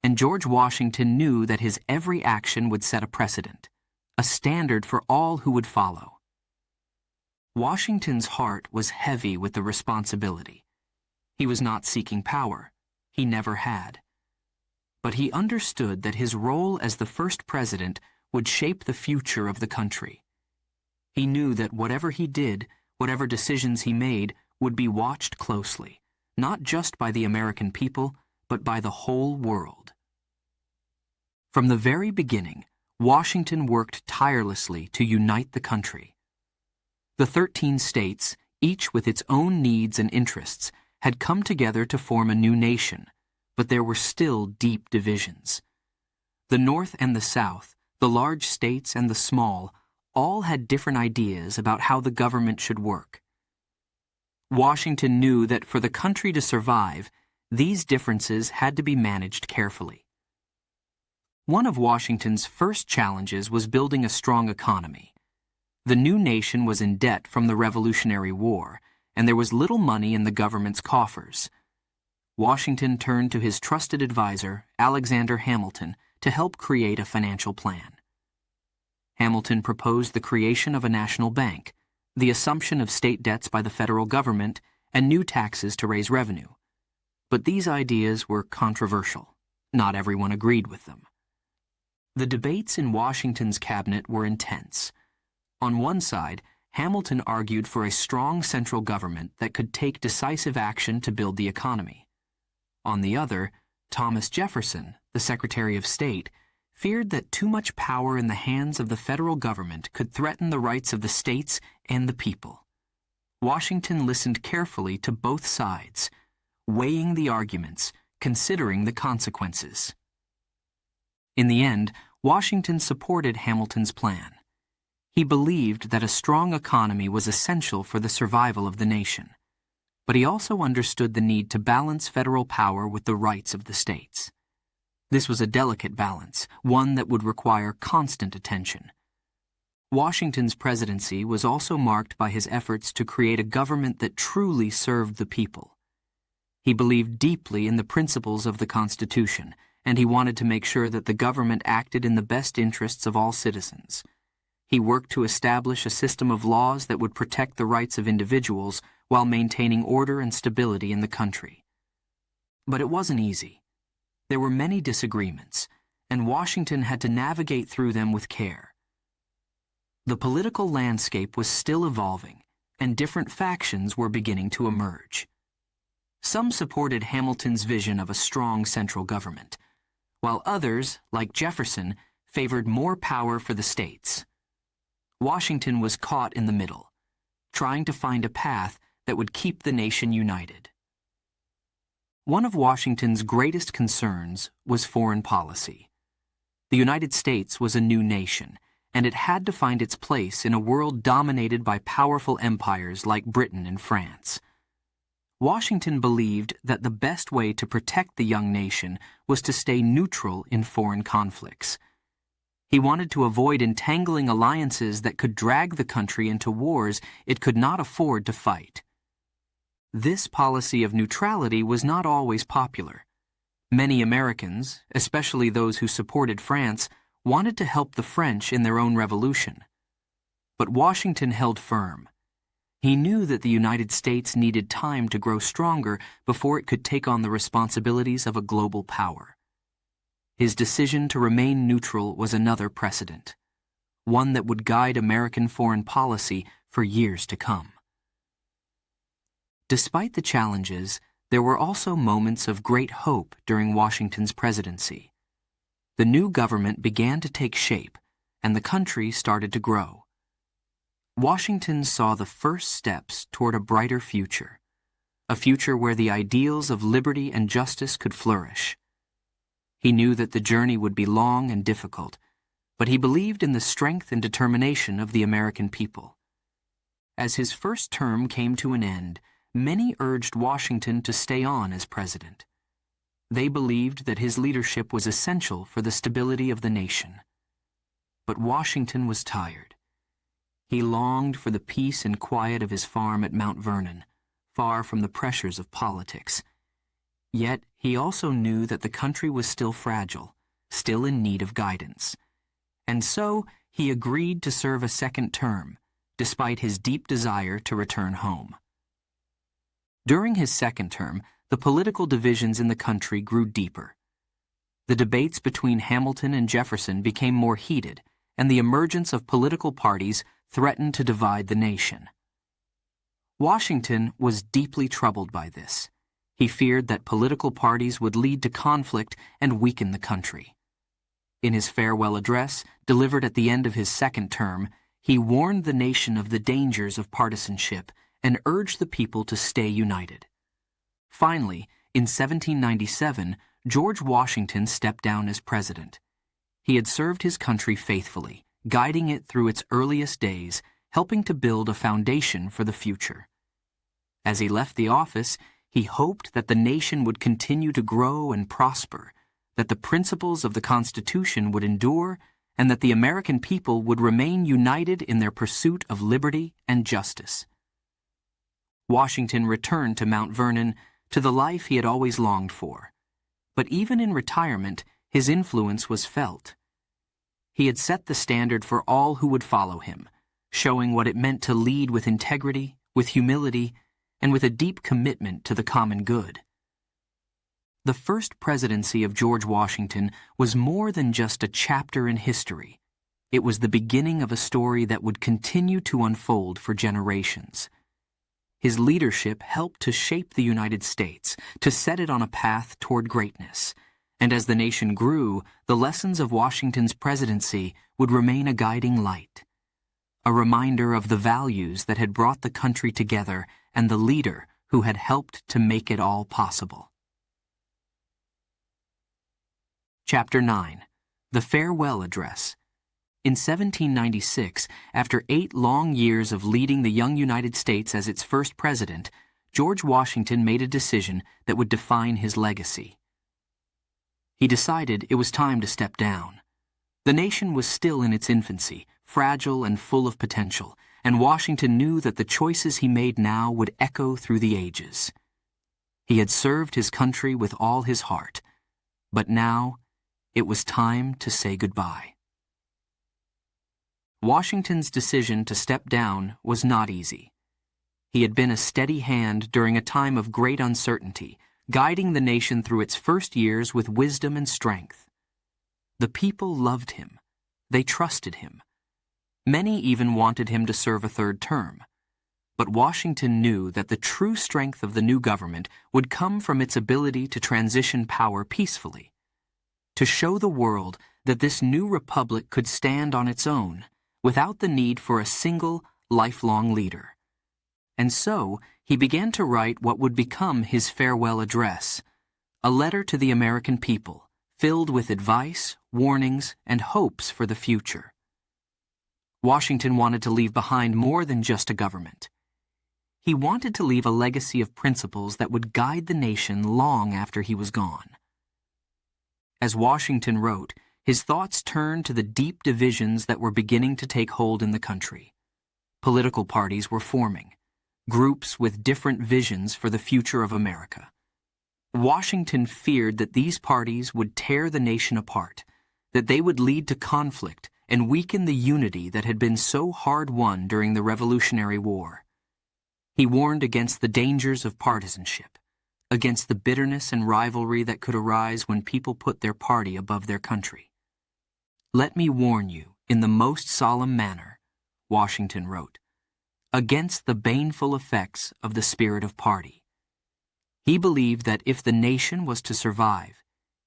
And George Washington knew that his every action would set a precedent, a standard for all who would follow. Washington's heart was heavy with the responsibility. He was not seeking power. He never had. But he understood that his role as the first president would shape the future of the country. He knew that whatever he did, whatever decisions he made, would be watched closely, not just by the American people, but by the whole world. From the very beginning, Washington worked tirelessly to unite the country. The 13 states, each with its own needs and interests, had come together to form a new nation, but there were still deep divisions. The North and the South, the large states and the small, all had different ideas about how the government should work. Washington knew that for the country to survive, these differences had to be managed carefully. One of Washington's first challenges was building a strong economy. The new nation was in debt from the Revolutionary War, and there was little money in the government's coffers. Washington turned to his trusted advisor, Alexander Hamilton, to help create a financial plan. Hamilton proposed the creation of a national bank, the assumption of state debts by the federal government, and new taxes to raise revenue. But these ideas were controversial. Not everyone agreed with them. The debates in Washington's cabinet were intense. On one side, Hamilton argued for a strong central government that could take decisive action to build the economy. On the other, Thomas Jefferson, the Secretary of State, feared that too much power in the hands of the federal government could threaten the rights of the states and the people. Washington listened carefully to both sides, weighing the arguments, considering the consequences. In the end, Washington supported Hamilton's plan. He believed that a strong economy was essential for the survival of the nation, but he also understood the need to balance federal power with the rights of the states. This was a delicate balance, one that would require constant attention. Washington's presidency was also marked by his efforts to create a government that truly served the people. He believed deeply in the principles of the Constitution, and he wanted to make sure that the government acted in the best interests of all citizens. He worked to establish a system of laws that would protect the rights of individuals while maintaining order and stability in the country. But it wasn't easy. There were many disagreements, and Washington had to navigate through them with care. The political landscape was still evolving, and different factions were beginning to emerge. Some supported Hamilton's vision of a strong central government, while others, like Jefferson, favored more power for the states. Washington was caught in the middle, trying to find a path that would keep the nation united. One of Washington's greatest concerns was foreign policy. The United States was a new nation, and it had to find its place in a world dominated by powerful empires like Britain and France. Washington believed that the best way to protect the young nation was to stay neutral in foreign conflicts. He wanted to avoid entangling alliances that could drag the country into wars it could not afford to fight. This policy of neutrality was not always popular. Many Americans, especially those who supported France, wanted to help the French in their own revolution. But Washington held firm. He knew that the United States needed time to grow stronger before it could take on the responsibilities of a global power. His decision to remain neutral was another precedent, one that would guide American foreign policy for years to come. Despite the challenges, there were also moments of great hope during Washington's presidency. The new government began to take shape, and the country started to grow. Washington saw the first steps toward a brighter future, a future where the ideals of liberty and justice could flourish. He knew that the journey would be long and difficult, but he believed in the strength and determination of the American people. As his first term came to an end, many urged Washington to stay on as president. They believed that his leadership was essential for the stability of the nation. But Washington was tired. He longed for the peace and quiet of his farm at Mount Vernon, far from the pressures of politics. Yet he also knew that the country was still fragile, still in need of guidance. And so he agreed to serve a second term, despite his deep desire to return home. During his second term, the political divisions in the country grew deeper. The debates between Hamilton and Jefferson became more heated, and the emergence of political parties threatened to divide the nation. Washington was deeply troubled by this. He feared that political parties would lead to conflict and weaken the country. In his farewell address, delivered at the end of his second term, he warned the nation of the dangers of partisanship and urged the people to stay united. Finally, in 1797, George Washington stepped down as president. He had served his country faithfully, guiding it through its earliest days, helping to build a foundation for the future. As he left the office, he hoped that the nation would continue to grow and prosper, that the principles of the Constitution would endure, and that the American people would remain united in their pursuit of liberty and justice. Washington returned to Mount Vernon, to the life he had always longed for. But even in retirement, his influence was felt. He had set the standard for all who would follow him, showing what it meant to lead with integrity, with humility, and with a deep commitment to the common good. The first presidency of George Washington was more than just a chapter in history. It was the beginning of a story that would continue to unfold for generations. His leadership helped to shape the United States, to set it on a path toward greatness. And as the nation grew, the lessons of Washington's presidency would remain a guiding light, a reminder of the values that had brought the country together and the leader who had helped to make it all possible. Chapter 9. The Farewell Address. In 1796, after 8 long years of leading the young United States as its first president, George Washington made a decision that would define his legacy. He decided it was time to step down. The nation was still in its infancy, fragile and full of potential, and Washington knew that the choices he made now would echo through the ages. He had served his country with all his heart, but now it was time to say goodbye. Washington's decision to step down was not easy. He had been a steady hand during a time of great uncertainty, guiding the nation through its first years with wisdom and strength. The people loved him. They trusted him. Many even wanted him to serve a third term. But Washington knew that the true strength of the new government would come from its ability to transition power peacefully, to show the world that this new republic could stand on its own, without the need for a single, lifelong leader. And so, he began to write what would become his farewell address, a letter to the American people, filled with advice, warnings, and hopes for the future. Washington wanted to leave behind more than just a government. He wanted to leave a legacy of principles that would guide the nation long after he was gone. As Washington wrote, his thoughts turned to the deep divisions that were beginning to take hold in the country. Political parties were forming, groups with different visions for the future of America. Washington feared that these parties would tear the nation apart, that they would lead to conflict and weaken the unity that had been so hard-won during the Revolutionary War. He warned against the dangers of partisanship, against the bitterness and rivalry that could arise when people put their party above their country. "Let me warn you in the most solemn manner," Washington wrote, "against the baneful effects of the spirit of party." He believed that if the nation was to survive,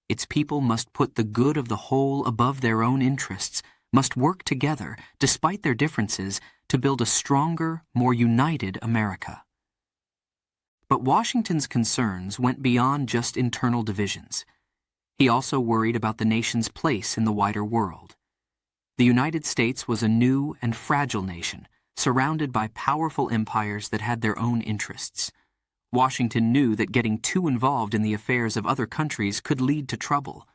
its people must put the good of the whole above their own interests, must work together, despite their differences, to build a stronger, more united America. But Washington's concerns went beyond just internal divisions. He also worried about the nation's place in the wider world. The United States was a new and fragile nation, surrounded by powerful empires that had their own interests. Washington knew that getting too involved in the affairs of other countries could lead to trouble,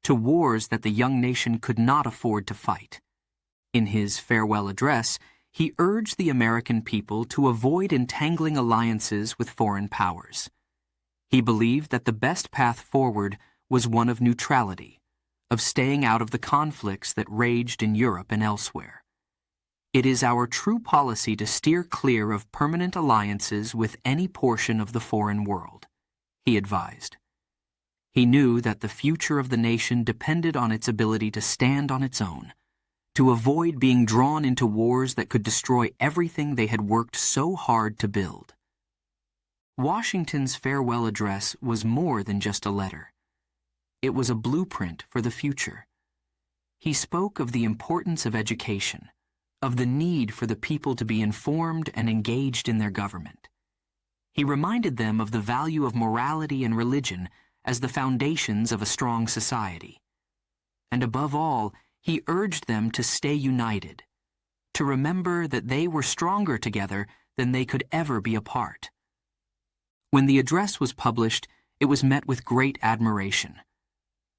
to wars that the young nation could not afford to fight. In his farewell address, he urged the American people to avoid entangling alliances with foreign powers. He believed that the best path forward was one of neutrality, of staying out of the conflicts that raged in Europe and elsewhere. "It is our true policy to steer clear of permanent alliances with any portion of the foreign world," he advised. He knew that the future of the nation depended on its ability to stand on its own, to avoid being drawn into wars that could destroy everything they had worked so hard to build. Washington's farewell address was more than just a letter. It was a blueprint for the future. He spoke of the importance of education, of the need for the people to be informed and engaged in their government. He reminded them of the value of morality and religion as the foundations of a strong society. And above all, he urged them to stay united, to remember that they were stronger together than they could ever be apart. When the address was published, it was met with great admiration.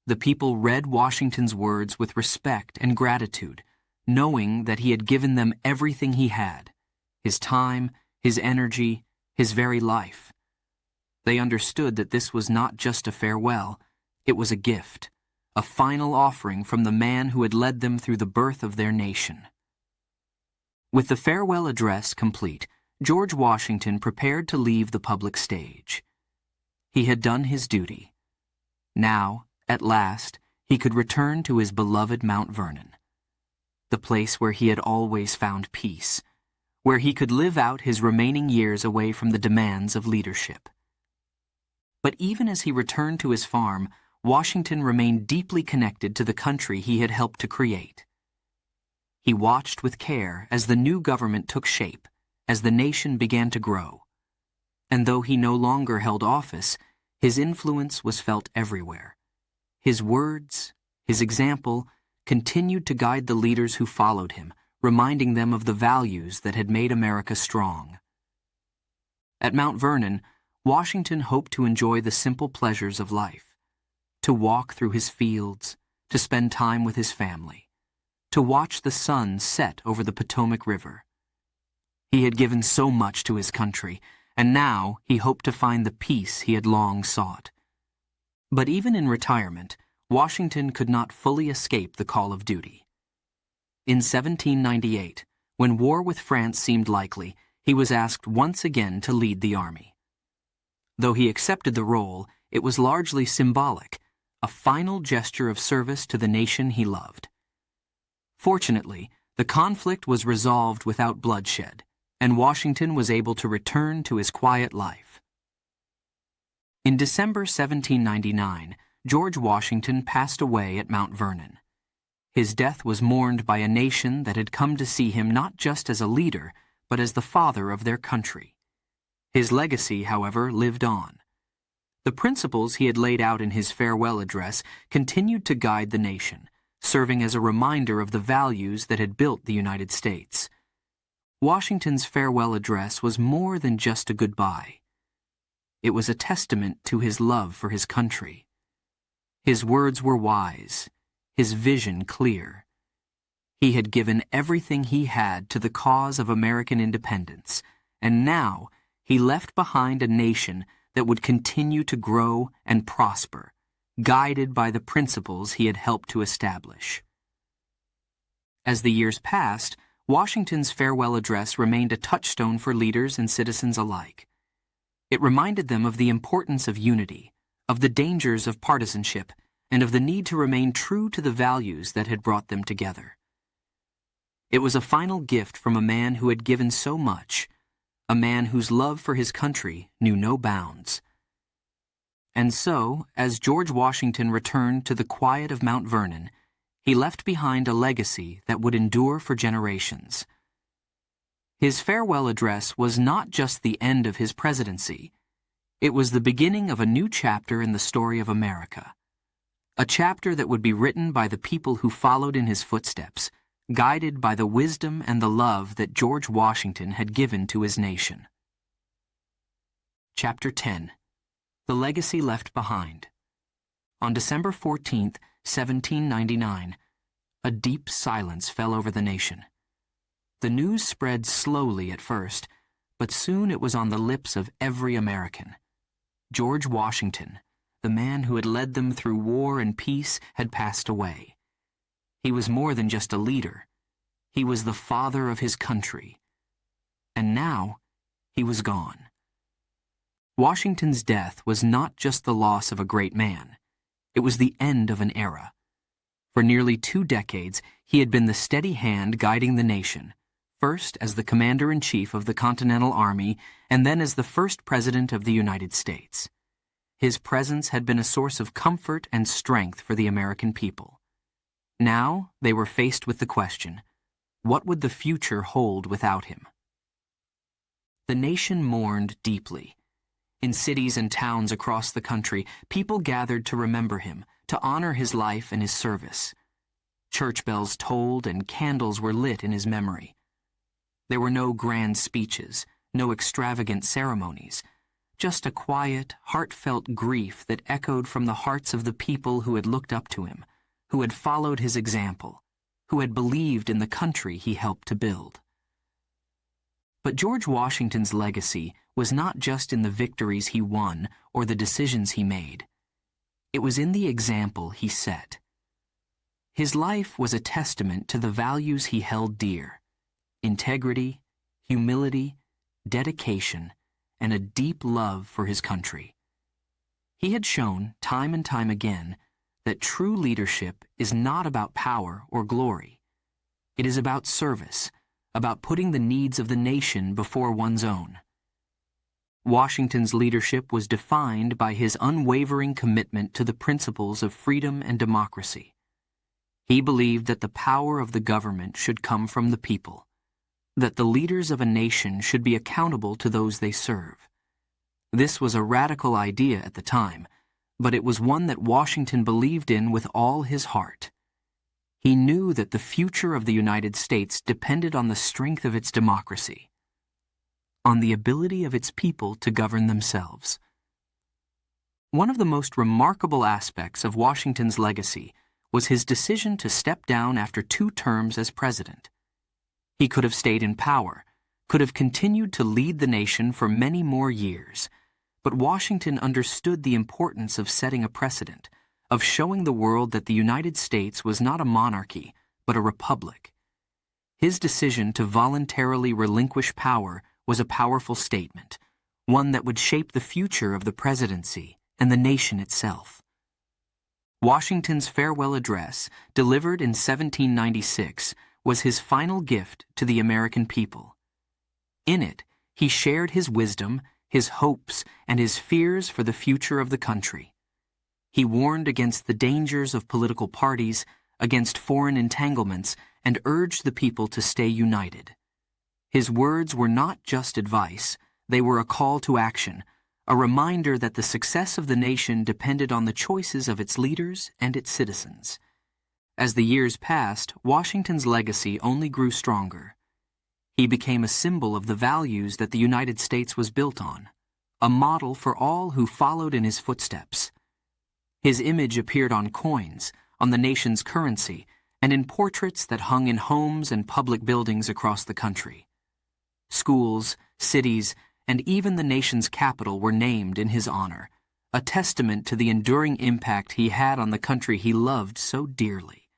The people read Washington's words with respect and gratitude, knowing that he had given them everything he had, his time, his energy, his very life. They understood that this was not just a farewell, it was a gift, a final offering from the man who had led them through the birth of their nation. With the farewell address complete, George Washington prepared to leave the public stage. He had done his duty. Now, at last, he could return to his beloved Mount Vernon, the place where he had always found peace, where he could live out his remaining years away from the demands of leadership. But even as he returned to his farm, Washington remained deeply connected to the country he had helped to create. He watched with care as the new government took shape, as the nation began to grow. And though he no longer held office, his influence was felt everywhere. His words, his example, continued to guide the leaders who followed him, reminding them of the values that had made America strong. At Mount Vernon, Washington hoped to enjoy the simple pleasures of life, to walk through his fields, to spend time with his family, to watch the sun set over the Potomac River. He had given so much to his country, and now he hoped to find the peace he had long sought. But even in retirement, Washington could not fully escape the call of duty. In 1798, when war with France seemed likely, he was asked once again to lead the army. Though he accepted the role, it was largely symbolic, a final gesture of service to the nation he loved. Fortunately, the conflict was resolved without bloodshed, and Washington was able to return to his quiet life. In December 1799, George Washington passed away at Mount Vernon. His death was mourned by a nation that had come to see him not just as a leader, but as the father of their country. His legacy, however, lived on. The principles he had laid out in his farewell address continued to guide the nation, serving as a reminder of the values that had built the United States. Washington's farewell address was more than just a goodbye. It was a testament to his love for his country. His words were wise, his vision clear. He had given everything he had to the cause of American independence, and now he left behind a nation that would continue to grow and prosper, guided by the principles he had helped to establish. As the years passed, Washington's farewell address remained a touchstone for leaders and citizens alike. It reminded them of the importance of unity, of the dangers of partisanship, and of the need to remain true to the values that had brought them together. It was a final gift from a man who had given so much, a man whose love for his country knew no bounds. And so, as George Washington returned to the quiet of Mount Vernon, he left behind a legacy that would endure for generations. His farewell address was not just the end of his presidency. It was the beginning of a new chapter in the story of America. A chapter that would be written by the people who followed in his footsteps, guided by the wisdom and the love that George Washington had given to his nation. Chapter 10. The Legacy Left Behind. On December 14, 1799, a deep silence fell over the nation. The news spread slowly at first, but soon it was on the lips of every American. George Washington, the man who had led them through war and peace, had passed away. He was more than just a leader. He was the father of his country. And now, he was gone. Washington's death was not just the loss of a great man. It was the end of an era. For nearly 2 decades, he had been the steady hand guiding the nation, first as the commander-in-chief of the Continental Army, and then as the first president of the United States. His presence had been a source of comfort and strength for the American people. Now they were faced with the question, what would the future hold without him? The nation mourned deeply. In cities and towns across the country, people gathered to remember him, to honor his life and his service. Church bells tolled and candles were lit in his memory. There were no grand speeches, no extravagant ceremonies, just a quiet, heartfelt grief that echoed from the hearts of the people who had looked up to him, who had followed his example, who had believed in the country he helped to build. But George Washington's legacy was not just in the victories he won or the decisions he made. It was in the example he set. His life was a testament to the values he held dear: integrity, humility, dedication, and a deep love for his country. He had shown, time and time again, that true leadership is not about power or glory. It is about service, about putting the needs of the nation before one's own. Washington's leadership was defined by his unwavering commitment to the principles of freedom and democracy. He believed that the power of the government should come from the people, that the leaders of a nation should be accountable to those they serve. This was a radical idea at the time, but it was one that Washington believed in with all his heart. He knew that the future of the United States depended on the strength of its democracy, on the ability of its people to govern themselves. One of the most remarkable aspects of Washington's legacy was his decision to step down after 2 terms as president. He could have stayed in power, could have continued to lead the nation for many more years, but Washington understood the importance of setting a precedent, of showing the world that the United States was not a monarchy, but a republic. His decision to voluntarily relinquish power was a powerful statement, one that would shape the future of the presidency and the nation itself. Washington's farewell address, delivered in 1796, was his final gift to the American people. In it, he shared his wisdom, his hopes, and his fears for the future of the country. He warned against the dangers of political parties, against foreign entanglements, and urged the people to stay united. His words were not just advice, they were a call to action, a reminder that the success of the nation depended on the choices of its leaders and its citizens. As the years passed, Washington's legacy only grew stronger. He became a symbol of the values that the United States was built on, a model for all who followed in his footsteps. His image appeared on coins, on the nation's currency, and in portraits that hung in homes and public buildings across the country. Schools, cities, and even the nation's capital were named in his honor, a testament to the enduring impact he had on the country he loved so dearly.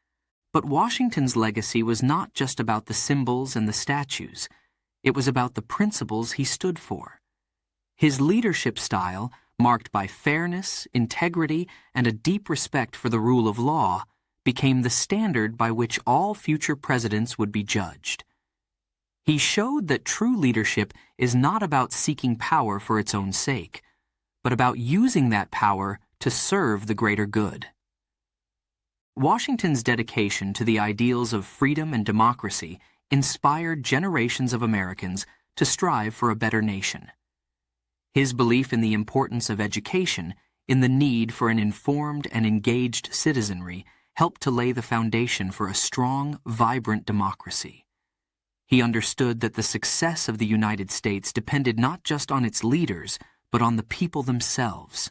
But Washington's legacy was not just about the symbols and the statues. It was about the principles he stood for. His leadership style, marked by fairness, integrity, and a deep respect for the rule of law, became the standard by which all future presidents would be judged. He showed that true leadership is not about seeking power for its own sake, but about using that power to serve the greater good. Washington's dedication to the ideals of freedom and democracy inspired generations of Americans to strive for a better nation. His belief in the importance of education, in the need for an informed and engaged citizenry, helped to lay the foundation for a strong, vibrant democracy. He understood that the success of the United States depended not just on its leaders, but on the people themselves,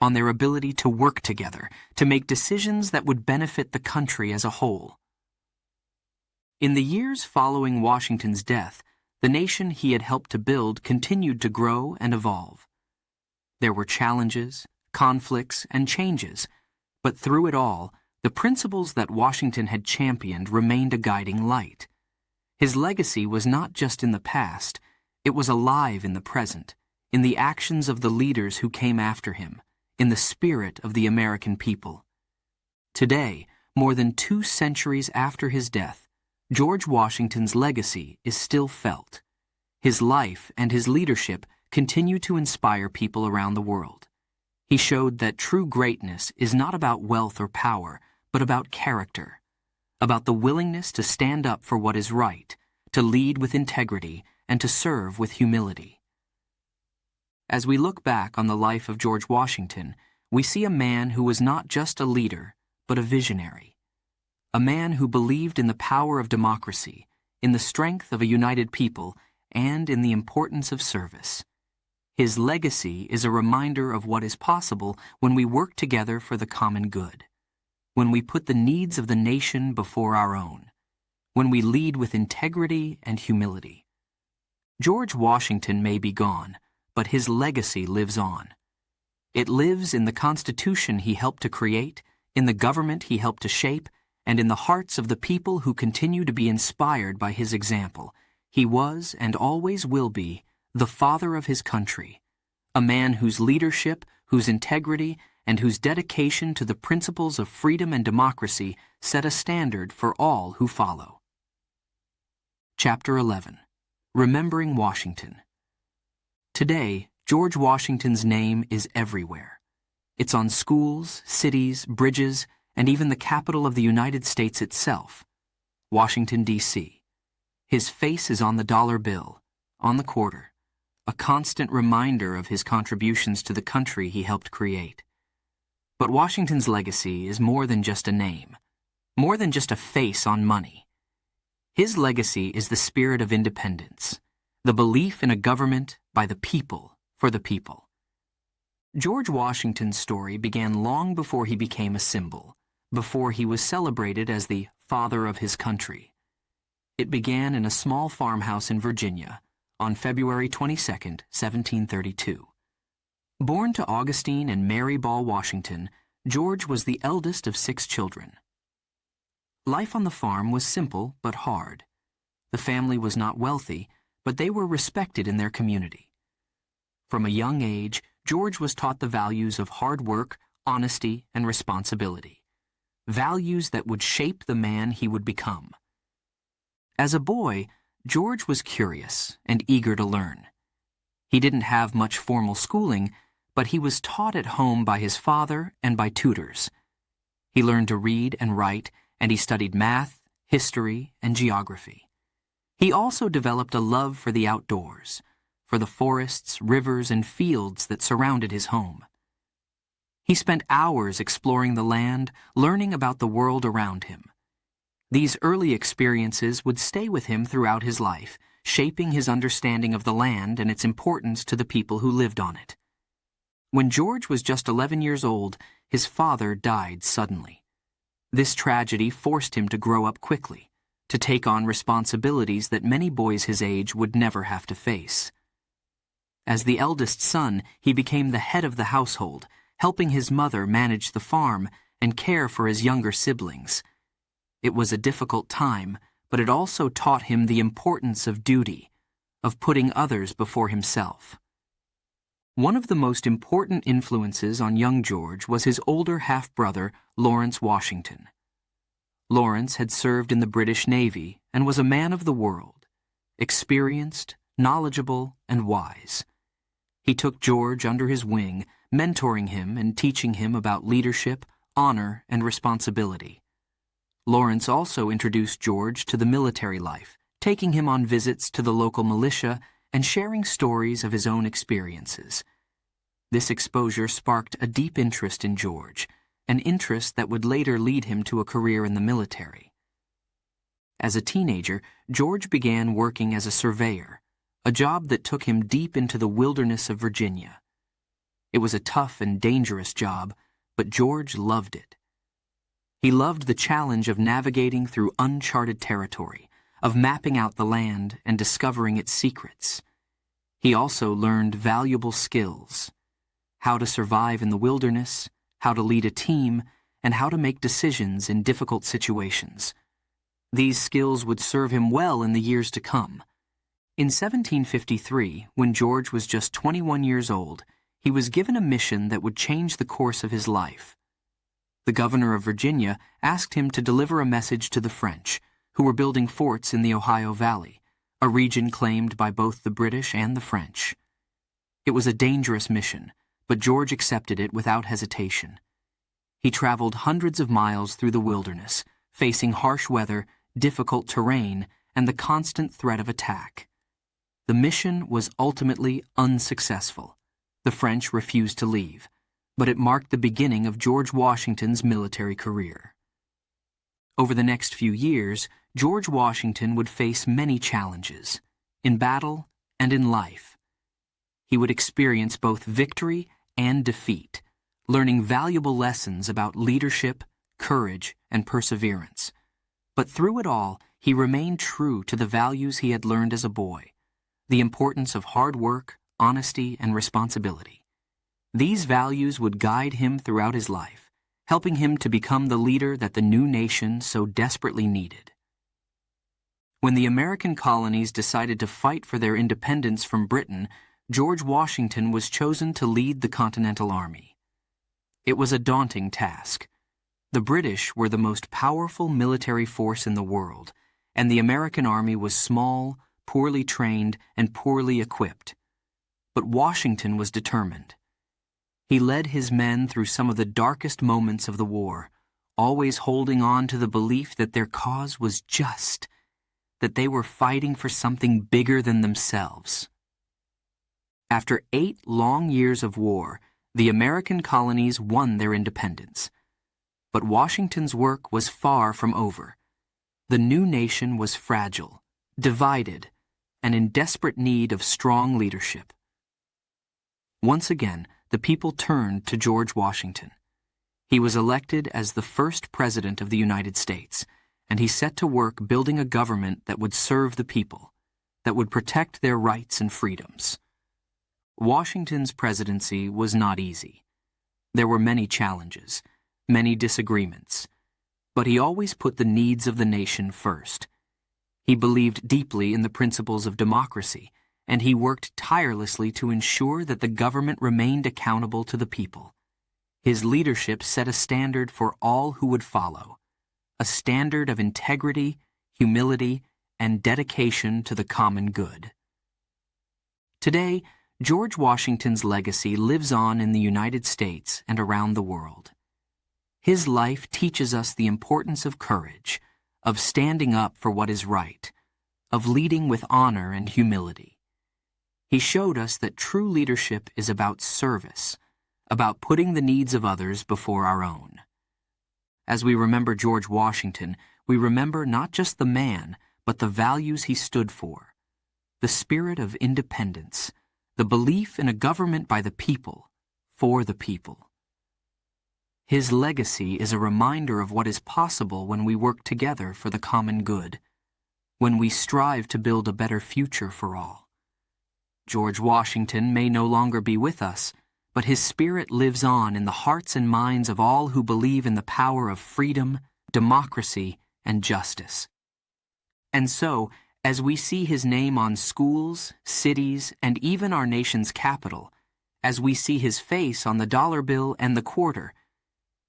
on their ability to work together, to make decisions that would benefit the country as a whole. In the years following Washington's death, the nation he had helped to build continued to grow and evolve. There were challenges, conflicts, and changes, but through it all, the principles that Washington had championed remained a guiding light. His legacy was not just in the past, it was alive in the present, in the actions of the leaders who came after him, in the spirit of the American people. Today, more than 2 centuries after his death, George Washington's legacy is still felt. His life and his leadership continue to inspire people around the world. He showed that true greatness is not about wealth or power, but about character, about the willingness to stand up for what is right, to lead with integrity, and to serve with humility. As we look back on the life of George Washington, we see a man who was not just a leader, but a visionary. A man who believed in the power of democracy, in the strength of a united people, and in the importance of service. His legacy is a reminder of what is possible when we work together for the common good, when we put the needs of the nation before our own, when we lead with integrity and humility. George Washington may be gone, but his legacy lives on. It lives in the Constitution he helped to create, in the government he helped to shape, and in the hearts of the people who continue to be inspired by his example. He was, and always will be, the father of his country, a man whose leadership, whose integrity, and whose dedication to the principles of freedom and democracy set a standard for all who follow. Chapter 11. Remembering Washington. Today, George Washington's name is everywhere. It's on schools, cities, bridges, and even the capital of the United States itself, Washington, D.C. His face is on the dollar bill, on the quarter, a constant reminder of his contributions to the country he helped create. But Washington's legacy is more than just a name, more than just a face on money. His legacy is the spirit of independence, the belief in a government by the people, for the people. George Washington's story began long before he became a symbol, before he was celebrated as the father of his country. It began in a small farmhouse in Virginia on February 22, 1732. Born to Augustine and Mary Ball Washington, George was the eldest of 6 children. Life on the farm was simple but hard. The family was not wealthy, but they were respected in their community. From a young age, George was taught the values of hard work, honesty, and responsibility, values that would shape the man he would become. As a boy, George was curious and eager to learn. He didn't have much formal schooling, but he was taught at home by his father and by tutors. He learned to read and write, and he studied math, history, and geography. He also developed a love for the outdoors, for the forests, rivers, and fields that surrounded his home. He spent hours exploring the land, learning about the world around him. These early experiences would stay with him throughout his life, shaping his understanding of the land and its importance to the people who lived on it. When George was just 11 years old, his father died suddenly. This tragedy forced him to grow up quickly, to take on responsibilities that many boys his age would never have to face. As the eldest son, he became the head of the household, helping his mother manage the farm and care for his younger siblings. It was a difficult time, but it also taught him the importance of duty, of putting others before himself. One of the most important influences on young George was his older half-brother, Lawrence Washington. Lawrence had served in the British Navy and was a man of the world, experienced, knowledgeable, and wise. He took George under his wing, mentoring him and teaching him about leadership, honor, and responsibility. Lawrence also introduced George to the military life, taking him on visits to the local militia and sharing stories of his own experiences. This exposure sparked a deep interest in George, an interest that would later lead him to a career in the military. As a teenager, George began working as a surveyor, a job that took him deep into the wilderness of Virginia. It was a tough and dangerous job, but George loved it. He loved the challenge of navigating through uncharted territory, of mapping out the land and discovering its secrets. He also learned valuable skills: how to survive in the wilderness, how to lead a team, and how to make decisions in difficult situations. These skills would serve him well in the years to come. In 1753, when George was just 21 years old, he was given a mission that would change the course of his life. The governor of Virginia asked him to deliver a message to the French, who were building forts in the Ohio Valley, a region claimed by both the British and the French. It was a dangerous mission, but George accepted it without hesitation. He traveled hundreds of miles through the wilderness, facing harsh weather, difficult terrain, and the constant threat of attack. The mission was ultimately unsuccessful. The French refused to leave, but it marked the beginning of George Washington's military career. Over the next few years, George Washington would face many challenges, in battle and in life. He would experience both victory and defeat, learning valuable lessons about leadership, courage, and perseverance. But through it all, he remained true to the values he had learned as a boy: the importance of hard work, honesty, and responsibility. These values would guide him throughout his life, helping him to become the leader that the new nation so desperately needed. When the American colonies decided to fight for their independence from Britain, George Washington was chosen to lead the Continental Army. It was a daunting task. The British were the most powerful military force in the world, and the American army was small, poorly trained, and poorly equipped. But Washington was determined. He led his men through some of the darkest moments of the war, always holding on to the belief that their cause was just, that they were fighting for something bigger than themselves. After 8 long years of war, the American colonies won their independence. But Washington's work was far from over. The new nation was fragile, divided, and in desperate need of strong leadership. Once again, the people turned to George Washington. He was elected as the first president of the United States, and he set to work building a government that would serve the people, that would protect their rights and freedoms. Washington's presidency was not easy. There were many challenges, many disagreements, but he always put the needs of the nation first. He believed deeply in the principles of democracy, and he worked tirelessly to ensure that the government remained accountable to the people. His leadership set a standard for all who would follow, a standard of integrity, humility, and dedication to the common good. Today, George Washington's legacy lives on in the United States and around the world. His life teaches us the importance of courage, of standing up for what is right, of leading with honor and humility. He showed us that true leadership is about service, about putting the needs of others before our own. As we remember George Washington, we remember not just the man, but the values he stood for. The spirit of independence, the belief in a government by the people, for the people. His legacy is a reminder of what is possible when we work together for the common good, when we strive to build a better future for all. George Washington may no longer be with us, but his spirit lives on in the hearts and minds of all who believe in the power of freedom, democracy, and justice. And so, as we see his name on schools, cities, and even our nation's capital, as we see his face on the dollar bill and the quarter,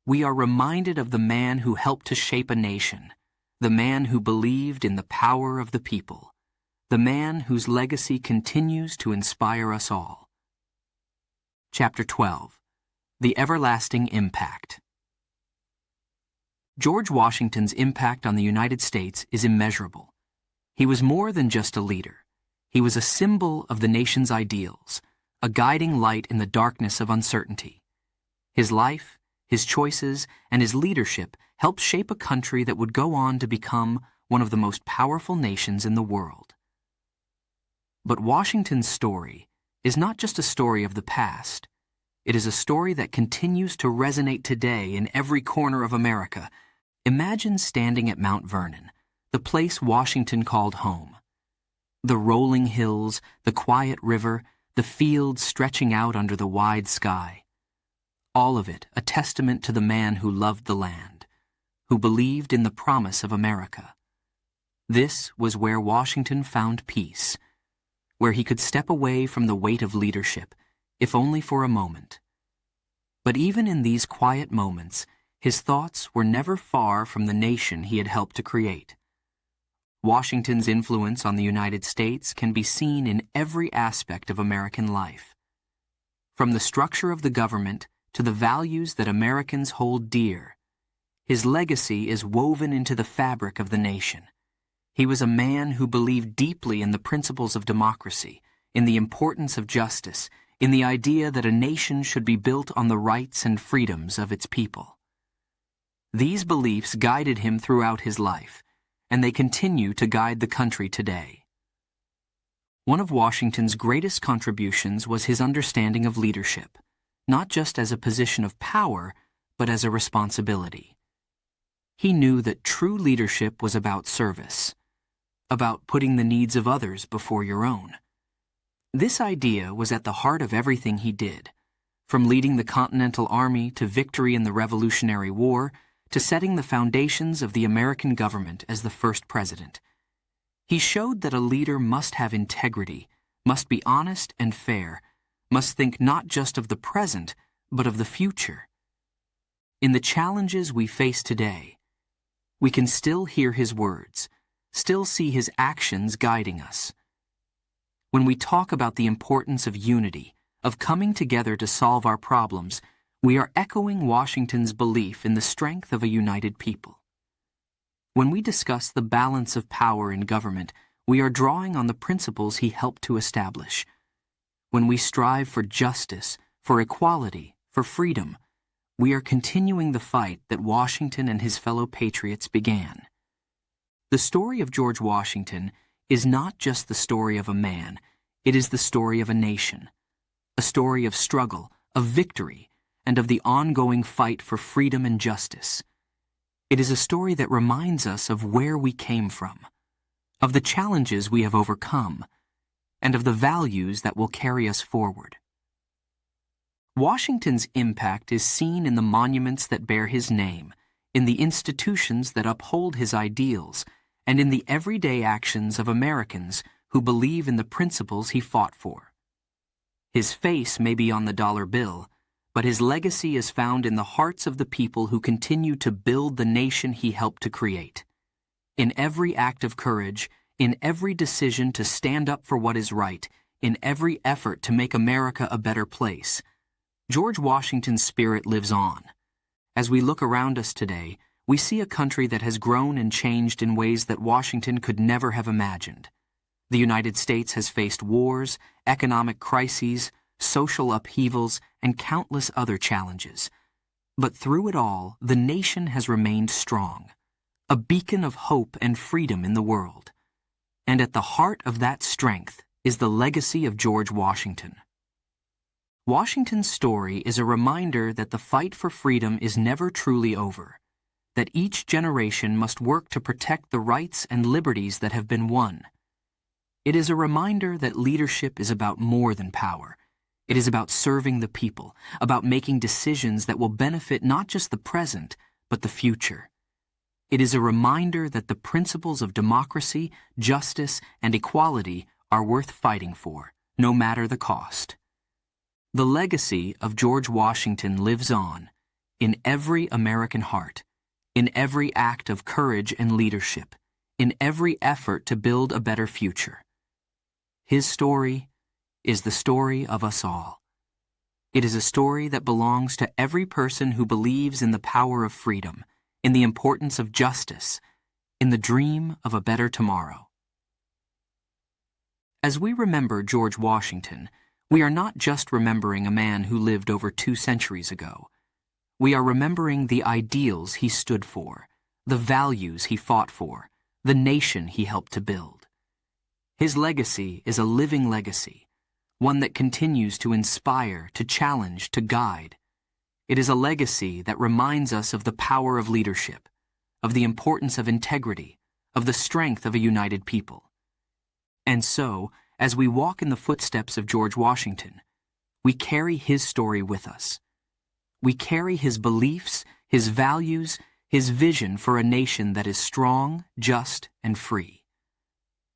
we are reminded of the man who helped to shape a nation, the man who believed in the power of the people, the man whose legacy continues to inspire us all. Chapter 12. The Everlasting Impact. George Washington's impact on the United States is immeasurable. He was more than just a leader. He was a symbol of the nation's ideals, a guiding light in the darkness of uncertainty. His life, his choices, and his leadership helped shape a country that would go on to become one of the most powerful nations in the world. But Washington's story is not just a story of the past. It is a story that continues to resonate today in every corner of America. Imagine standing at Mount Vernon, the place Washington called home. The rolling hills, the quiet river, the fields stretching out under the wide sky. All of it a testament to the man who loved the land, who believed in the promise of America. This was where Washington found peace, where he could step away from the weight of leadership, if only for a moment. But even in these quiet moments, his thoughts were never far from the nation he had helped to create. Washington's influence on the United States can be seen in every aspect of American life. From the structure of the government to the values that Americans hold dear, his legacy is woven into the fabric of the nation. He was a man who believed deeply in the principles of democracy, in the importance of justice, in the idea that a nation should be built on the rights and freedoms of its people. These beliefs guided him throughout his life, and they continue to guide the country today. One of Washington's greatest contributions was his understanding of leadership, not just as a position of power, but as a responsibility. He knew that true leadership was about service, about putting the needs of others before your own. This idea was at the heart of everything he did, from leading the Continental Army to victory in the Revolutionary War, to setting the foundations of the American government as the first president. He showed that a leader must have integrity, must be honest and fair, must think not just of the present, but of the future. In the challenges we face today, we can still hear his words, still see his actions guiding us. When we talk about the importance of unity, of coming together to solve our problems, we are echoing Washington's belief in the strength of a united people. When we discuss the balance of power in government, we are drawing on the principles he helped to establish. When we strive for justice, for equality, for freedom, we are continuing the fight that Washington and his fellow patriots began. The story of George Washington is not just the story of a man, it is the story of a nation, a story of struggle, of victory, and of the ongoing fight for freedom and justice. It is a story that reminds us of where we came from, of the challenges we have overcome, and of the values that will carry us forward. Washington's impact is seen in the monuments that bear his name, in the institutions that uphold his ideals, and in the everyday actions of Americans who believe in the principles he fought for. His face may be on the dollar bill, but his legacy is found in the hearts of the people who continue to build the nation he helped to create. In every act of courage, in every decision to stand up for what is right, in every effort to make America a better place, George Washington's spirit lives on. As we look around us today, we see a country that has grown and changed in ways that Washington could never have imagined. The United States has faced wars, economic crises, social upheavals, and countless other challenges. But through it all, the nation has remained strong, a beacon of hope and freedom in the world. And at the heart of that strength is the legacy of George Washington. Washington's story is a reminder that the fight for freedom is never truly over, that each generation must work to protect the rights and liberties that have been won. It is a reminder that leadership is about more than power. It is about serving the people, about making decisions that will benefit not just the present, but the future. It is a reminder that the principles of democracy, justice, and equality are worth fighting for, no matter the cost. The legacy of George Washington lives on, in every American heart, in every act of courage and leadership, in every effort to build a better future. His story is the story of us all. It is a story that belongs to every person who believes in the power of freedom, in the importance of justice, in the dream of a better tomorrow. As we remember George Washington, we are not just remembering a man who lived over 2 centuries ago. We are remembering the ideals he stood for, the values he fought for, the nation he helped to build. His legacy is a living legacy, one that continues to inspire, to challenge, to guide. It is a legacy that reminds us of the power of leadership, of the importance of integrity, of the strength of a united people. And so, as we walk in the footsteps of George Washington, we carry his story with us. We carry his beliefs, his values, his vision for a nation that is strong, just, and free.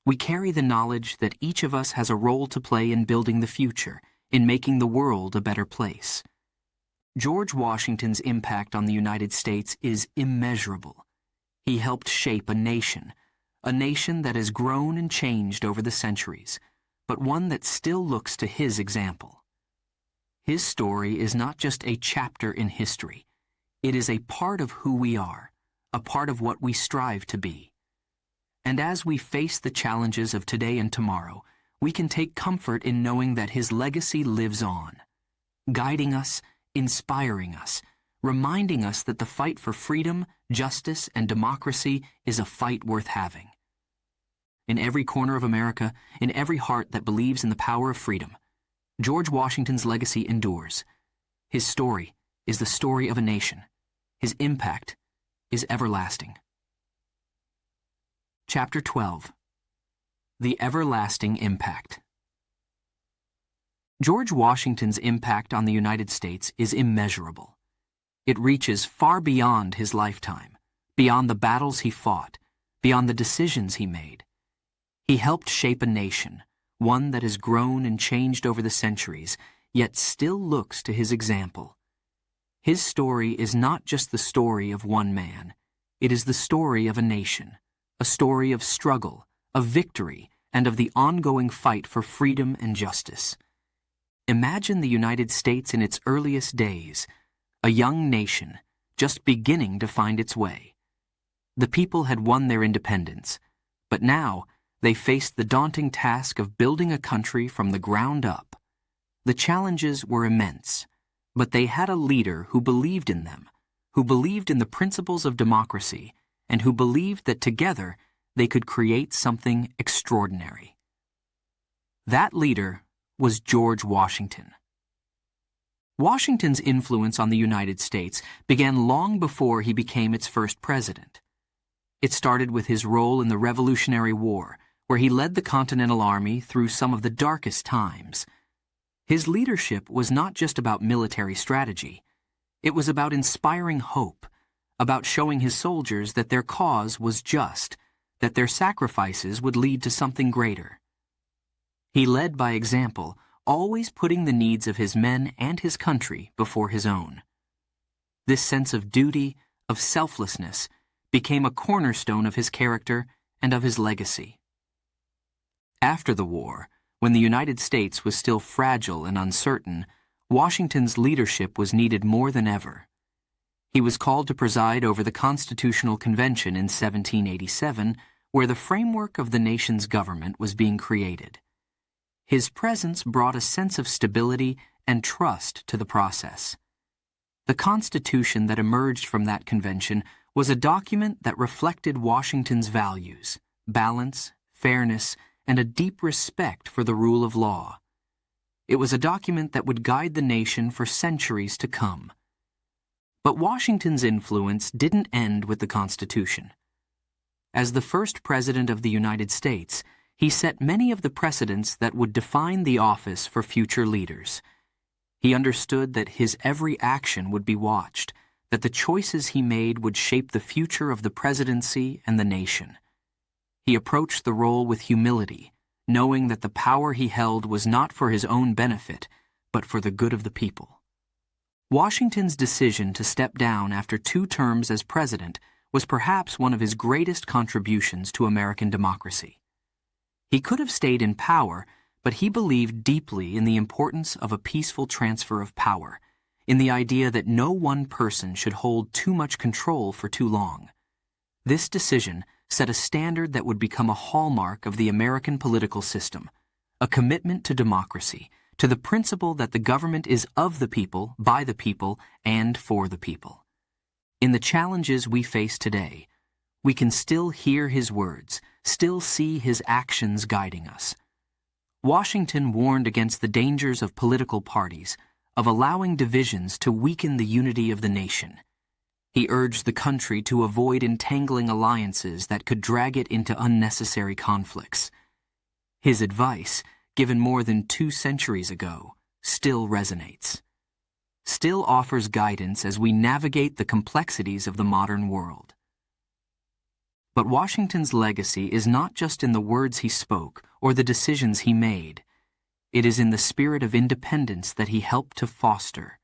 We carry the knowledge that each of us has a role to play in building the future, in making the world a better place. George Washington's impact on the United States is immeasurable. He helped shape a nation that has grown and changed over the centuries, but one that still looks to his example. His story is not just a chapter in history. It is a part of who we are, a part of what we strive to be. And as we face the challenges of today and tomorrow, we can take comfort in knowing that his legacy lives on, guiding us, inspiring us, reminding us that the fight for freedom, justice, and democracy is a fight worth having. In every corner of America, in every heart that believes in the power of freedom, George Washington's legacy endures. His story is the story of a nation. His impact is everlasting. Chapter 12. The Everlasting Impact. George Washington's impact on the United States is immeasurable. It reaches far beyond his lifetime, beyond the battles he fought, beyond the decisions he made. He helped shape a nation, one that has grown and changed over the centuries, yet still looks to his example. His story is not just the story of one man. It is the story of a nation, a story of struggle, of victory, and of the ongoing fight for freedom and justice. Imagine the United States in its earliest days, a young nation, just beginning to find its way. The people had won their independence, but now they faced the daunting task of building a country from the ground up. The challenges were immense, but they had a leader who believed in them, who believed in the principles of democracy, and who believed that together they could create something extraordinary. That leader was George Washington. Washington's influence on the United States began long before he became its first president. It started with his role in the Revolutionary War, where he led the Continental Army through some of the darkest times. His leadership was not just about military strategy. It was about inspiring hope, about showing his soldiers that their cause was just, that their sacrifices would lead to something greater. He led by example, always putting the needs of his men and his country before his own. This sense of duty, of selflessness, became a cornerstone of his character and of his legacy. After the war, when the United States was still fragile and uncertain, Washington's leadership was needed more than ever. He was called to preside over the Constitutional Convention in 1787, where the framework of the nation's government was being created. His presence brought a sense of stability and trust to the process. The Constitution that emerged from that convention was a document that reflected Washington's values, balance, fairness, and a deep respect for the rule of law. It was a document that would guide the nation for centuries to come. But Washington's influence didn't end with the Constitution. As the first President of the United States, he set many of the precedents that would define the office for future leaders. He understood that his every action would be watched, that the choices he made would shape the future of the presidency and the nation. He approached the role with humility, knowing that the power he held was not for his own benefit, but for the good of the people. Washington's decision to step down after 2 terms as president was perhaps one of his greatest contributions to American democracy. He could have stayed in power, but he believed deeply in the importance of a peaceful transfer of power, in the idea that no one person should hold too much control for too long. This decision set a standard that would become a hallmark of the American political system, a commitment to democracy, to the principle that the government is of the people, by the people, and for the people. In the challenges we face today, we can still hear his words, still see his actions guiding us. Washington warned against the dangers of political parties, of allowing divisions to weaken the unity of the nation. He urged the country to avoid entangling alliances that could drag it into unnecessary conflicts. His advice, given more than 2 centuries ago, still resonates, still offers guidance as we navigate the complexities of the modern world. But Washington's legacy is not just in the words he spoke or the decisions he made. It is in the spirit of independence that he helped to foster,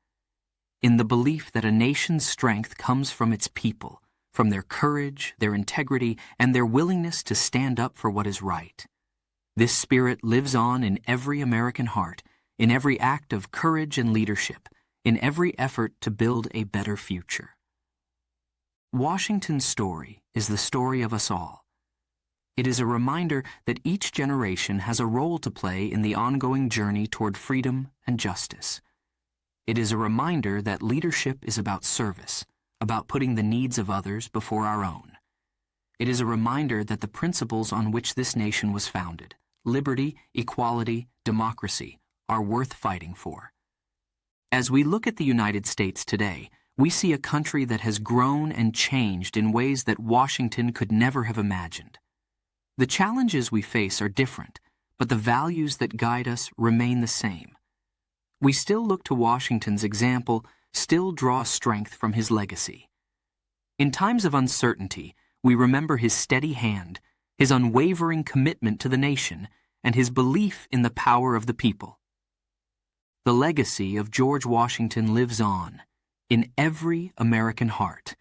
in the belief that a nation's strength comes from its people, from their courage, their integrity, and their willingness to stand up for what is right. This spirit lives on in every American heart, in every act of courage and leadership, in every effort to build a better future. Washington's story is the story of us all. It is a reminder that each generation has a role to play in the ongoing journey toward freedom and justice. It is a reminder that leadership is about service, about putting the needs of others before our own. It is a reminder that the principles on which this nation was founded, liberty, equality, democracy, are worth fighting for. As we look at the United States today, we see a country that has grown and changed in ways that Washington could never have imagined. The challenges we face are different, but the values that guide us remain the same. We still look to Washington's example, still draw strength from his legacy. In times of uncertainty, we remember his steady hand, his unwavering commitment to the nation, and his belief in the power of the people. The legacy of George Washington lives on, in every American heart,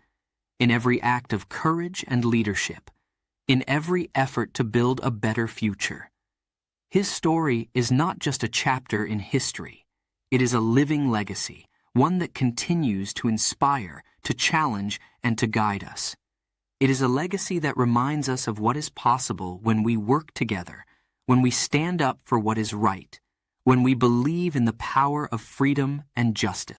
in every act of courage and leadership, in every effort to build a better future. His story is not just a chapter in history. It is a living legacy, one that continues to inspire, to challenge, and to guide us. It is a legacy that reminds us of what is possible when we work together, when we stand up for what is right, when we believe in the power of freedom and justice.